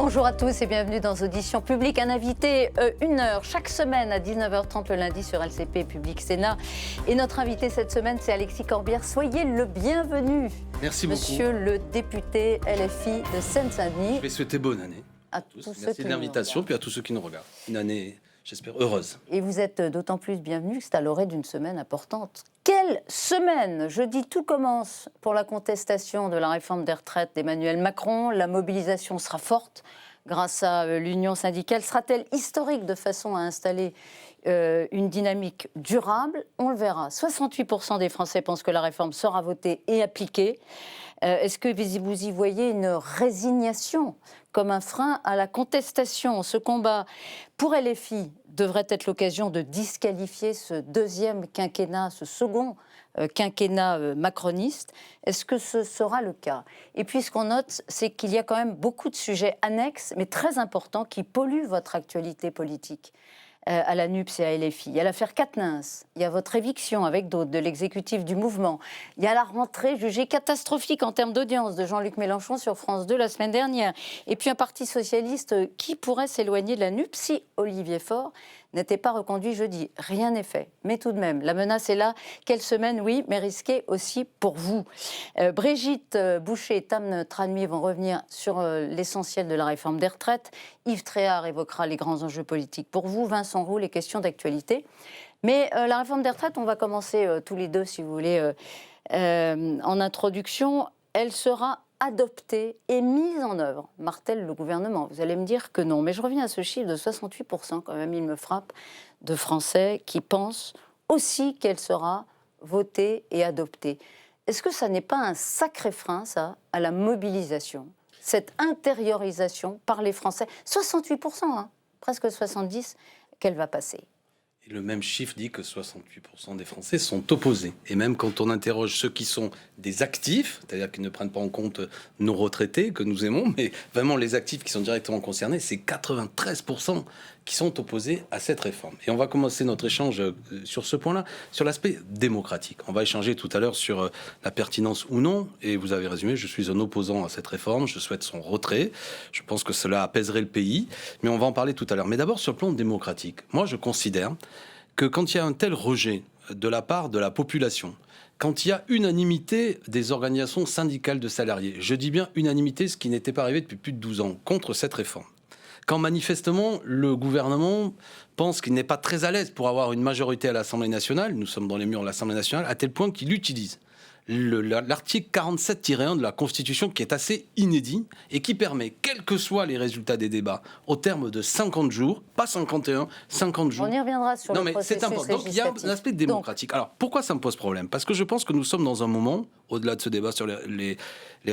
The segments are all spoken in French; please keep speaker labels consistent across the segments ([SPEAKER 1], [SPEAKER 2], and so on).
[SPEAKER 1] Bonjour à tous et bienvenue dans Audition Publique. Un invité, 1 heure chaque semaine à 19h30 le lundi sur LCP Public Sénat. Et notre invité cette semaine, c'est Alexis Corbière. Soyez le bienvenu.
[SPEAKER 2] Merci beaucoup.
[SPEAKER 1] Monsieur le député LFI de Seine-Saint-Denis.
[SPEAKER 2] Je vais souhaiter bonne année
[SPEAKER 1] à tous ceux
[SPEAKER 2] Merci
[SPEAKER 1] qui
[SPEAKER 2] de l'invitation, puis à tous ceux qui nous regardent. Une année, j'espère, heureuse.
[SPEAKER 1] Et vous êtes d'autant plus bienvenu que c'est à l'orée d'une semaine importante. Quelle semaine! Jeudi, tout commence pour la contestation de la réforme des retraites d'Emmanuel Macron. La mobilisation sera forte grâce à l'union syndicale. Sera-t-elle historique de façon à installer une dynamique durable? On le verra. 68% des Français pensent que la réforme sera votée et appliquée. Est-ce que vous y voyez une résignation comme un frein à la contestation? Ce combat pour LFI devrait être l'occasion de disqualifier ce deuxième quinquennat, ce second quinquennat macroniste. Est-ce que ce sera le cas? Et puis ce qu'on note, c'est qu'il y a quand même beaucoup de sujets annexes, mais très importants, qui polluent votre actualité politique. À la NUPES et à LFI. Il y a l'affaire Quatennens, il y a votre éviction avec d'autres de l'exécutif du mouvement, il y a la rentrée jugée catastrophique en termes d'audience de Jean-Luc Mélenchon sur France 2 la semaine dernière, et puis un parti socialiste qui pourrait s'éloigner de la NUPES si Olivier Faure n'était pas reconduit jeudi. Rien n'est fait, mais tout de même, la menace est là. Quelle semaine, oui, mais risquée aussi pour vous. Brigitte Boucher et Tam Tranmy vont revenir sur l'essentiel de la réforme des retraites. Yves Tréhard évoquera les grands enjeux politiques pour vous. Vincent Roux, les questions d'actualité. Mais la réforme des retraites, on va commencer tous les deux, si vous voulez, en introduction. Elle sera adoptée et mise en œuvre, martèle le gouvernement. Vous allez me dire que non, mais je reviens à ce chiffre de 68%, quand même, il me frappe, de Français qui pensent aussi qu'elle sera votée et adoptée. Est-ce que ça n'est pas un sacré frein, ça, à la mobilisation, cette intériorisation par les Français? 68%, hein, presque 70%, qu'elle va passer.
[SPEAKER 2] Et le même chiffre dit que 68% des Français sont opposés. Et même quand on interroge ceux qui sont des actifs, c'est-à-dire qui ne prennent pas en compte nos retraités, que nous aimons, mais vraiment les actifs qui sont directement concernés, c'est 93% qui sont opposés à cette réforme. Et on va commencer notre échange sur ce point-là, sur l'aspect démocratique. On va échanger tout à l'heure sur la pertinence ou non, et vous avez résumé, je suis un opposant à cette réforme, je souhaite son retrait, je pense que cela apaiserait le pays, mais on va en parler tout à l'heure. Mais d'abord, sur le plan démocratique, moi je considère que quand il y a un tel rejet de la part de la population, quand il y a unanimité des organisations syndicales de salariés, je dis bien unanimité, ce qui n'était pas arrivé depuis plus de 12 ans, contre cette réforme, quand manifestement le gouvernement pense qu'il n'est pas très à l'aise pour avoir une majorité à l'Assemblée nationale, nous sommes dans les murs de l'Assemblée nationale, à tel point qu'il utilise l'article 47-1 de la Constitution, qui est assez inédit et qui permet, quels que soient les résultats des débats, au terme de 50 jours, pas 51, 50 jours.
[SPEAKER 1] On y reviendra sur le processus législatif.
[SPEAKER 2] Donc il y a un aspect démocratique. Alors pourquoi ça me pose problème? Parce que je pense que nous sommes dans un moment, au-delà de ce débat sur les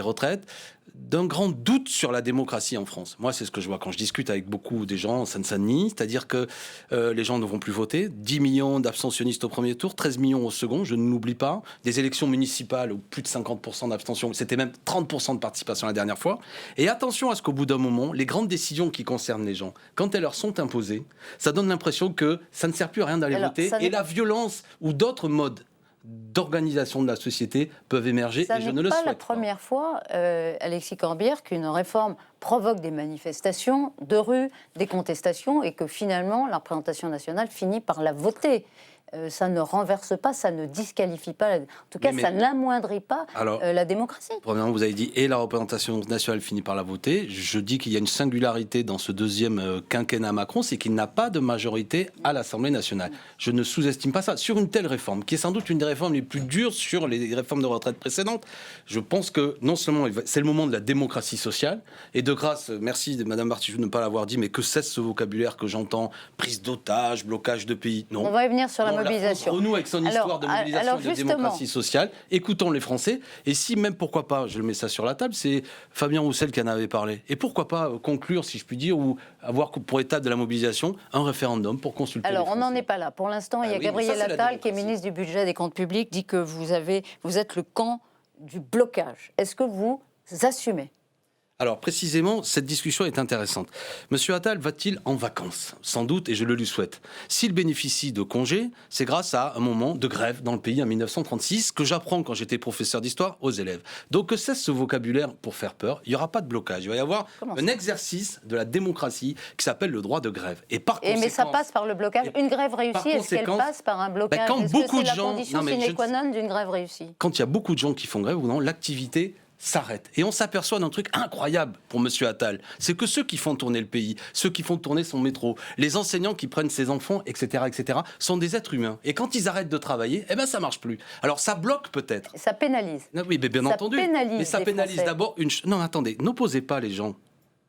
[SPEAKER 2] retraites, d'un grand doute sur la démocratie en France. Moi, c'est ce que je vois quand je discute avec beaucoup des gens en Seine-Saint-Denis, c'est-à-dire que les gens ne vont plus voter, 10 millions d'abstentionnistes au premier tour, 13 millions au second, je ne l'oublie pas, des élections municipales où plus de 50% d'abstention, c'était même 30% de participation la dernière fois. Et attention à ce qu'au bout d'un moment, les grandes décisions qui concernent les gens, quand elles leur sont imposées, ça donne l'impression que ça ne sert plus à rien d'aller voter, et la violence ou d'autres modes d'organisation de la société peuvent émerger, et je ne le souhaite pas.
[SPEAKER 1] Ce n'est pas la première fois, Alexis Corbière, qu'une réforme provoque des manifestations de rue, des contestations, et que finalement la représentation nationale finit par la voter. Ça ne renverse pas, ça ne disqualifie pas, en tout cas ça n'amoindrit pas la démocratie.
[SPEAKER 2] Premièrement, vous avez dit et la représentation nationale finit par la voter. Je dis qu'il y a une singularité dans ce deuxième quinquennat Macron, c'est qu'il n'a pas de majorité à l'Assemblée nationale. Je ne sous-estime pas ça. Sur une telle réforme, qui est sans doute une des réformes les plus dures sur les réformes de retraite précédentes, je pense que non seulement c'est le moment de la démocratie sociale, et de grâce, merci de Madame Bartichou de ne pas l'avoir dit, mais que cesse ce vocabulaire que j'entends, prise d'otage, blocage de pays. Non.
[SPEAKER 1] On va y venir sur la mobilisation.
[SPEAKER 2] La France renoue avec son histoire de mobilisation et de démocratie sociale. Écoutons les Français. Et si même, pourquoi pas, je le mets ça sur la table, c'est Fabien Roussel qui en avait parlé. Et pourquoi pas conclure, si je puis dire, ou avoir pour étape de la mobilisation un référendum pour consulter les Français.
[SPEAKER 1] On n'en est pas là. Pour l'instant, il y a Gabriel Attal, qui est ministre du Budget et des Comptes Publics, dit que vous êtes le camp du blocage. Est-ce que vous assumez?
[SPEAKER 2] Alors précisément, cette discussion est intéressante. Monsieur Attal va-t-il en vacances? Sans doute, et je le lui souhaite. S'il bénéficie de congés, c'est grâce à un moment de grève dans le pays en 1936 que j'apprends quand j'étais professeur d'histoire aux élèves. Donc que cesse ce vocabulaire pour faire peur. Il n'y aura pas de blocage. Il va y avoir un exercice de la démocratie qui s'appelle le droit de grève. Et par conséquent,
[SPEAKER 1] mais ça passe par le blocage. Une grève réussie, est-ce qu'elle passe par un blocage?
[SPEAKER 2] Quand
[SPEAKER 1] est-ce
[SPEAKER 2] beaucoup
[SPEAKER 1] que c'est
[SPEAKER 2] de gens,
[SPEAKER 1] la condition sine qua non d'une grève réussie?
[SPEAKER 2] Quand il y a beaucoup de gens qui font grève ou non, l'activité s'arrête. Et on s'aperçoit d'un truc incroyable pour Monsieur Attal. C'est que ceux qui font tourner le pays, ceux qui font tourner son métro, les enseignants qui prennent ses enfants, etc., sont des êtres humains. Et quand ils arrêtent de travailler, eh ben ça marche plus. Alors ça bloque peut-être.
[SPEAKER 1] Ça pénalise.
[SPEAKER 2] Ah oui, mais bien
[SPEAKER 1] ça
[SPEAKER 2] entendu.
[SPEAKER 1] Pénalise
[SPEAKER 2] mais ça pénalise
[SPEAKER 1] Français.
[SPEAKER 2] d'abord une... Non, attendez, n'opposez pas les gens.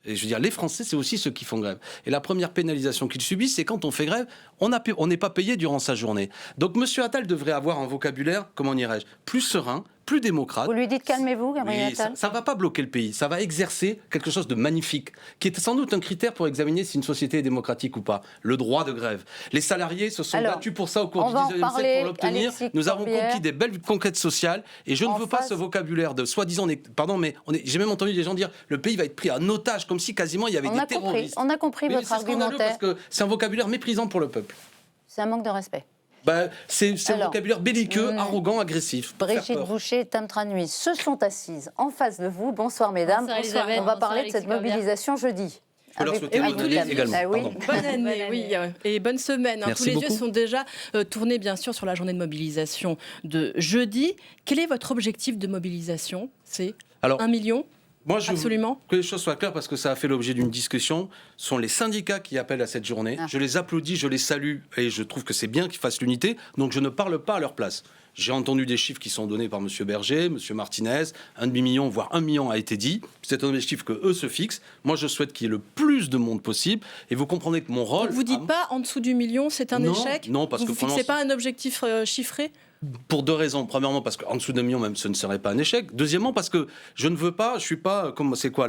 [SPEAKER 2] Et je veux dire, les Français, c'est aussi ceux qui font grève. Et la première pénalisation qu'ils subissent, c'est quand on fait grève, on n'est pas payé durant sa journée. Donc Monsieur Attal devrait avoir un vocabulaire, comment dirais-je, plus serein, plus démocrate.
[SPEAKER 1] Vous lui dites calmez-vous, Gabriel Attal.
[SPEAKER 2] Ça ne va pas bloquer le pays, ça va exercer quelque chose de magnifique, qui est sans doute un critère pour examiner si une société est démocratique ou pas, le droit de grève. Les salariés se sont battus pour ça au cours du 19e siècle pour l'obtenir. Nous avons conquis des belles conquêtes sociales et je ne veux pas ce vocabulaire de soi-disant, pardon, mais j'ai même entendu des gens dire le pays va être pris en otage, comme si quasiment il y avait des terroristes.
[SPEAKER 1] On a compris votre argumentaire.
[SPEAKER 2] Parce que c'est un vocabulaire méprisant pour le peuple.
[SPEAKER 1] C'est un manque de respect.
[SPEAKER 2] C'est un vocabulaire belliqueux, arrogant, agressif.
[SPEAKER 1] Brigitte Boucher et Tam Tranui se sont assises en face de vous. Bonsoir mesdames.
[SPEAKER 3] Bonsoir,
[SPEAKER 1] on va parler de cette mobilisation jeudi.
[SPEAKER 2] Je peux leur souhaiter bonne année également.
[SPEAKER 1] Oui.
[SPEAKER 3] Bonne année, oui, et bonne semaine. Tous les yeux sont déjà tournés, bien sûr, sur la journée de mobilisation de jeudi. Quel est votre objectif de mobilisation? C'est 1 million?
[SPEAKER 2] Moi, je
[SPEAKER 3] Absolument.
[SPEAKER 2] Que les choses soient claires, parce que ça a fait l'objet d'une discussion. Ce sont les syndicats qui appellent à cette journée. Je les applaudis, je les salue, et je trouve que c'est bien qu'ils fassent l'unité. Donc je ne parle pas à leur place. J'ai entendu des chiffres qui sont donnés par M. Berger, M. Martinez. 1,5 million, voire 1 million a été dit. C'est un objectif que eux se fixent. Moi, je souhaite qu'il y ait le plus de monde possible. Et vous comprenez que mon rôle...
[SPEAKER 3] Donc vous dites pas en dessous du million, c'est un échec?
[SPEAKER 2] Non, parce
[SPEAKER 3] vous
[SPEAKER 2] que...
[SPEAKER 3] Vous ne fixez pas un objectif chiffré?
[SPEAKER 2] Pour deux raisons. Premièrement, parce qu'en dessous d'un million, même, ce ne serait pas un échec. Deuxièmement, parce que je ne veux pas, je suis pas, c'est quoi,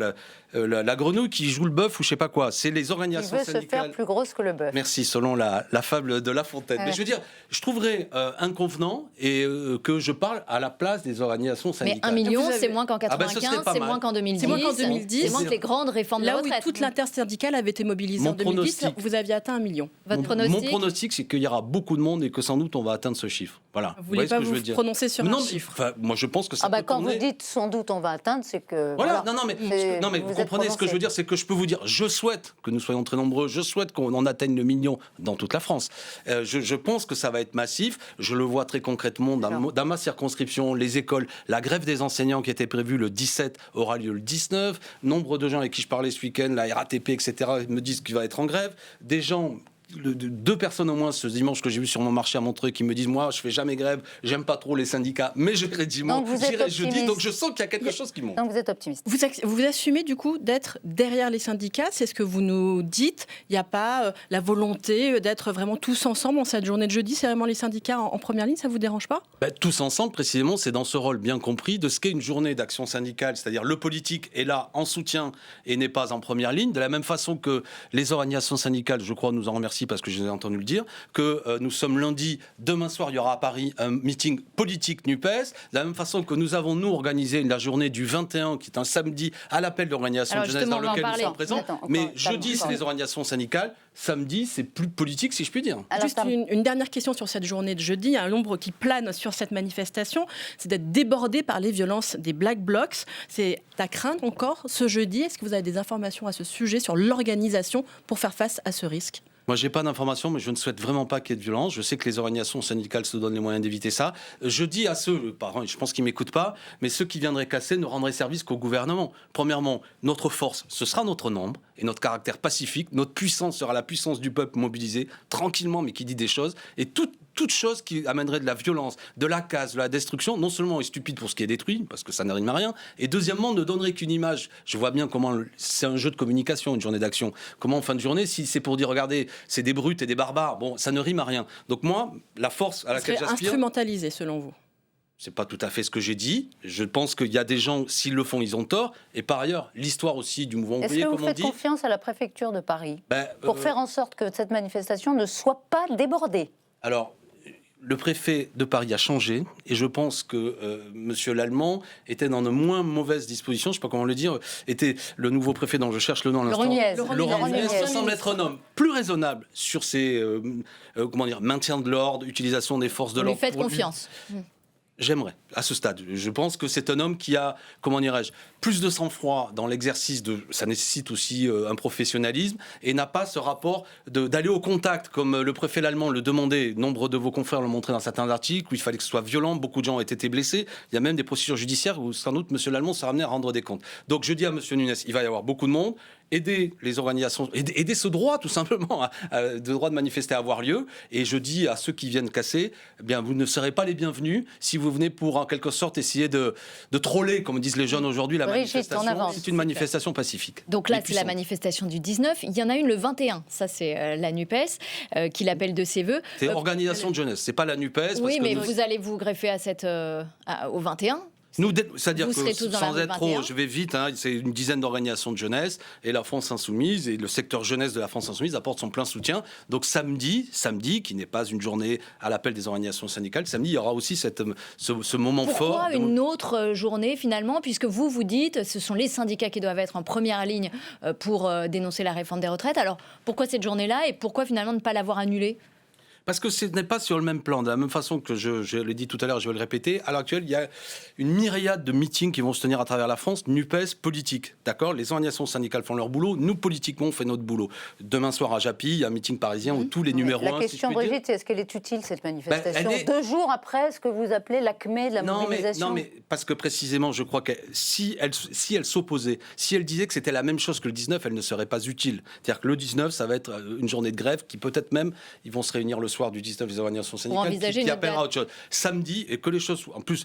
[SPEAKER 2] la grenouille qui joue le bœuf ou je sais pas quoi. C'est les organisations syndicales.
[SPEAKER 1] Il veut se faire plus grosse que le bœuf.
[SPEAKER 2] Merci, selon la fable de La Fontaine. Mais je veux dire, je trouverais inconvenant et que je parle à la place des organisations syndicales.
[SPEAKER 4] Mais 1 million, c'est moins qu'en 95, c'est moins qu'en 2010.
[SPEAKER 3] C'est moins qu'en 2010.
[SPEAKER 4] C'est moins que les grandes réformes de
[SPEAKER 3] Là
[SPEAKER 4] retraite.
[SPEAKER 3] où toute l'intersyndicale avait été mobilisée en 2010, vous aviez atteint 1 million.
[SPEAKER 4] Votre
[SPEAKER 2] Mon pronostic, c'est qu'il y aura beaucoup de monde et que sans doute on va atteindre ce chiffre. Voilà.
[SPEAKER 3] Vous voulez pas vous prononcer sur un chiffre?
[SPEAKER 2] Moi, je pense que ça peut
[SPEAKER 1] quand
[SPEAKER 2] tourner.
[SPEAKER 1] vous dites sans doute on va atteindre, c'est que...
[SPEAKER 2] Voilà, non, mais vous comprenez ce que je veux dire, c'est que je peux vous dire, je souhaite que nous soyons très nombreux, je souhaite qu'on en atteigne le million dans toute la France. Je pense que ça va être massif, je le vois très concrètement dans ma circonscription, les écoles, la grève des enseignants qui était prévue le 17 aura lieu le 19, nombre de gens avec qui je parlais ce week-end, la RATP, etc., me disent qu'il va être en grève, des gens... 2 personnes au moins ce dimanche que j'ai vu sur mon marché à Montreuil qui me disent moi je fais jamais grève, j'aime pas trop les syndicats, mais j'irai dimanche, j'irai jeudi, donc je sens qu'il y a quelque chose qui monte.
[SPEAKER 1] Donc vous êtes optimiste.
[SPEAKER 3] Vous assumez du coup d'être derrière les syndicats, c'est ce que vous nous dites. Il n'y a pas la volonté d'être vraiment tous ensemble en cette journée de jeudi, c'est vraiment les syndicats en première ligne, ça vous dérange pas?
[SPEAKER 2] Tous ensemble, précisément, c'est dans ce rôle bien compris de ce qu'est une journée d'action syndicale, c'est-à-dire le politique est là en soutien et n'est pas en première ligne, de la même façon que les organisations syndicales, je crois, nous en remercient parce que je les ai entendu le dire, que nous sommes lundi, demain soir, il y aura à Paris un meeting politique NUPES, de la même façon que nous avons, nous, organisé la journée du 21, qui est un samedi, à l'appel de l'organisation de jeunesse dans lequel nous sommes présents. Mais jeudi, c'est les organisations syndicales, samedi, c'est plus politique, si je puis dire.
[SPEAKER 3] Juste une dernière question sur cette journée de jeudi. Il y a un nombre qui plane sur cette manifestation, c'est d'être débordé par les violences des Black Blocs. C'est à craindre encore ce jeudi. Est-ce que vous avez des informations à ce sujet sur l'organisation pour faire face à ce risque?
[SPEAKER 2] Moi, je n'ai pas d'informations, mais je ne souhaite vraiment pas qu'il y ait de violence. Je sais que les organisations syndicales se donnent les moyens d'éviter ça. Je dis à ceux, je pense qu'ils ne m'écoutent pas, mais ceux qui viendraient casser ne rendraient service qu'au gouvernement. Premièrement, notre force, ce sera notre nombre et notre caractère pacifique. Notre puissance sera la puissance du peuple mobilisé, tranquillement, mais qui dit des choses. Et toute chose qui amènerait de la violence, de la casse, de la destruction, non seulement est stupide pour ce qui est détruit, parce que ça ne rime à rien, et deuxièmement, ne donnerait qu'une image. Je vois bien comment c'est un jeu de communication, une journée d'action. Comment, en fin de journée, si c'est pour dire, regardez, c'est des brutes et des barbares, bon, ça ne rime à rien. Donc moi, la force à laquelle j'aspire...
[SPEAKER 3] Instrumentalisé, selon vous?
[SPEAKER 2] C'est pas tout à fait ce que j'ai dit. Je pense qu'il y a des gens, s'ils le font, ils ont tort. Et par ailleurs, l'histoire aussi du mouvement ouvrier, comme on dit...
[SPEAKER 1] Est-ce que vous faites confiance à la préfecture de Paris pour faire en sorte que cette manifestation ne soit pas débordée?
[SPEAKER 2] Alors... le préfet de Paris a changé et je pense que Monsieur Lallemand était dans de moins mauvaises dispositions, je ne sais pas comment le dire, était le nouveau préfet dont je cherche le nom à l'instant. Laurent Nunez semble être un homme plus raisonnable sur ses maintien de l'ordre, utilisation des forces de l'ordre.
[SPEAKER 4] Vous lui faites confiance.
[SPEAKER 2] J'aimerais, à ce stade. Je pense que c'est un homme qui a, plus de sang-froid dans l'exercice ça nécessite aussi un professionnalisme et n'a pas ce rapport d'aller au contact, comme le préfet Lallemand le demandait. Nombre de vos confrères l'ont montré dans certains articles, où il fallait que ce soit violent. Beaucoup de gens ont été blessés. Il y a même des procédures judiciaires où, sans doute, M. Lallemand sera amené à rendre des comptes. Donc, je dis à M. Nunez, il va y avoir beaucoup de monde. Aider les organisations, aider ce droit tout simplement, de droit de manifester à avoir lieu. Et je dis à ceux qui viennent casser, eh bien vous ne serez pas les bienvenus si vous venez pour en quelque sorte essayer de troller, comme disent les jeunes aujourd'hui, la manifestation. C'est une manifestation pacifique.
[SPEAKER 4] Donc là, c'est la manifestation du 19. Il y en a une le 21. Ça, c'est la NUPES qui l'appelle de ses voeux.
[SPEAKER 2] C'est organisation de jeunesse, c'est pas la NUPES.
[SPEAKER 4] Oui, mais vous allez vous greffer au 21.
[SPEAKER 2] C'est-à-dire que sans être trop, je vais vite, c'est une dizaine d'organisations de jeunesse et la France Insoumise et le secteur jeunesse de la France Insoumise apporte son plein soutien. Donc samedi, qui n'est pas une journée à l'appel des organisations syndicales, samedi il y aura aussi ce moment fort.
[SPEAKER 4] Pourquoi une autre journée finalement, puisque vous dites ce sont les syndicats qui doivent être en première ligne pour dénoncer la réforme des retraites. Alors pourquoi cette journée-là et pourquoi finalement ne pas l'avoir annulée ?
[SPEAKER 2] Parce que ce n'est pas sur le même plan. De la même façon que je l'ai dit tout à l'heure, je vais le répéter, à l'heure actuelle, il y a une myriade de meetings qui vont se tenir à travers la France, NUPES, politique. D'accord ? Les organisations syndicales font leur boulot, nous, politiquement, on fait notre boulot. Demain soir à Japy, il y a un meeting parisien où tous les numéros 1...
[SPEAKER 1] La question, Brigitte, c'est est-ce qu'elle est utile, cette manifestation 2 jours après ce que vous appelez l'acmé de la mobilisation ?
[SPEAKER 2] Non, mais parce que précisément, je crois que si elle s'opposait, si elle disait que c'était la même chose que le 19, elle ne serait pas utile. C'est-à-dire que le 19, ça va être une journée de grève qui peut-être même, ils vont se réunir le soir du 19 des organisations syndicales qui appellera autre chose. Samedi, et que les choses... En plus,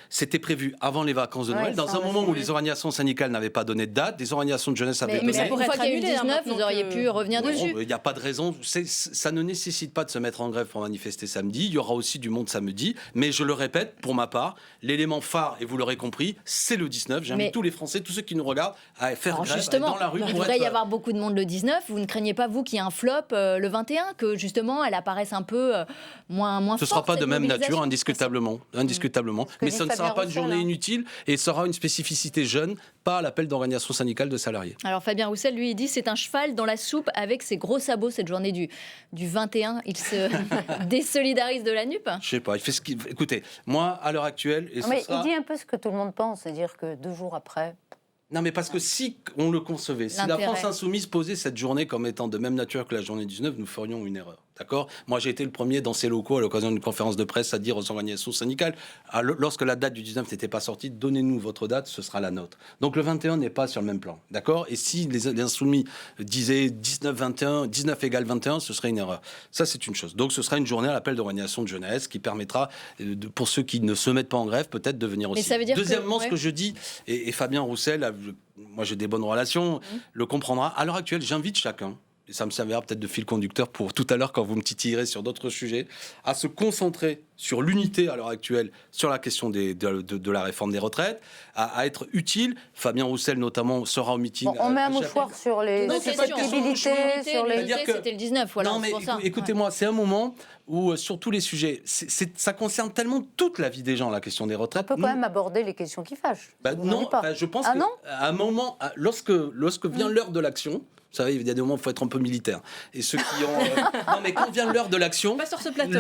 [SPEAKER 2] c'était prévu avant les vacances de Noël, dans un moment où les organisations syndicales n'avaient pas donné de date, des organisations de jeunesse avaient donné...
[SPEAKER 4] Mais une fois qu'il y a eu le 19, vous auriez pu revenir dessus.
[SPEAKER 2] Il n'y a pas de raison. Ça ne nécessite pas de se mettre en grève pour manifester samedi. Il y aura aussi du monde samedi. Mais je le répète, pour ma part, l'élément phare, et vous l'aurez compris, c'est le 19. J'invite tous les Français, tous ceux qui nous regardent, à faire grève dans la rue.
[SPEAKER 4] Il devrait y avoir beaucoup de monde le 19. Vous ne craignez pas, vous, qu'il y ait un flop le 21, que justement, elle apparaisse un peu moins forte.
[SPEAKER 2] Ce ne sera pas de même nature, indiscutablement. Mais ce ne sera pas une journée inutile et ce sera une spécificité jeune, pas à l'appel d'organisation syndicale de salariés.
[SPEAKER 4] Alors Fabien Roussel, lui, il dit c'est un cheval dans la soupe avec ses gros sabots cette journée du 21. Il se désolidarise de la NUP.
[SPEAKER 2] Je sais pas. Il fait écoutez, moi, à l'heure actuelle...
[SPEAKER 1] Il dit un peu ce que tout le monde pense, c'est-à-dire que 2 jours après...
[SPEAKER 2] Non, mais parce que si on le concevait, si la France Insoumise posait cette journée comme étant de même nature que la journée 19, nous ferions une erreur. D'accord ? Moi, j'ai été le premier dans ces locaux à l'occasion d'une conférence de presse à dire aux organisations syndicales, lorsque la date du 19 n'était pas sortie, donnez-nous votre date, ce sera la nôtre. Donc le 21 n'est pas sur le même plan. D'accord ? Et si les insoumis disaient 19-21, 19 égale 21, ce serait une erreur. Ça, c'est une chose. Donc ce sera une journée à l'appel d'organisation de jeunesse qui permettra, pour ceux qui ne se mettent pas en grève, peut-être de venir aussi.
[SPEAKER 4] Mais ça veut dire
[SPEAKER 2] Deuxièmement, ce que je dis, et Fabien Roussel, moi j'ai des bonnes relations, le comprendra. À l'heure actuelle, j'invite chacun, et ça me servira peut-être de fil conducteur pour tout à l'heure quand vous me titillerez sur d'autres sujets, à se concentrer sur l'unité à l'heure actuelle, sur la question de la réforme des retraites, à être utile. Fabien Roussel notamment sera au meeting.
[SPEAKER 1] On met un mouchoir sur les susceptibilités, sur les...
[SPEAKER 4] C'était le 19, voilà.
[SPEAKER 2] Non, mais écoutez-moi, c'est un moment où sur tous les sujets, ça concerne tellement toute la vie des gens, la question des retraites.
[SPEAKER 1] On peut quand même aborder les questions qui fâchent.
[SPEAKER 2] Je pense qu'à un moment, lorsque vient l'heure de l'action, vous savez, il y a des moments où il faut être un peu militaire. Et ceux qui ont... non, mais quand vient l'heure de l'action...
[SPEAKER 3] Pas sur ce plateau.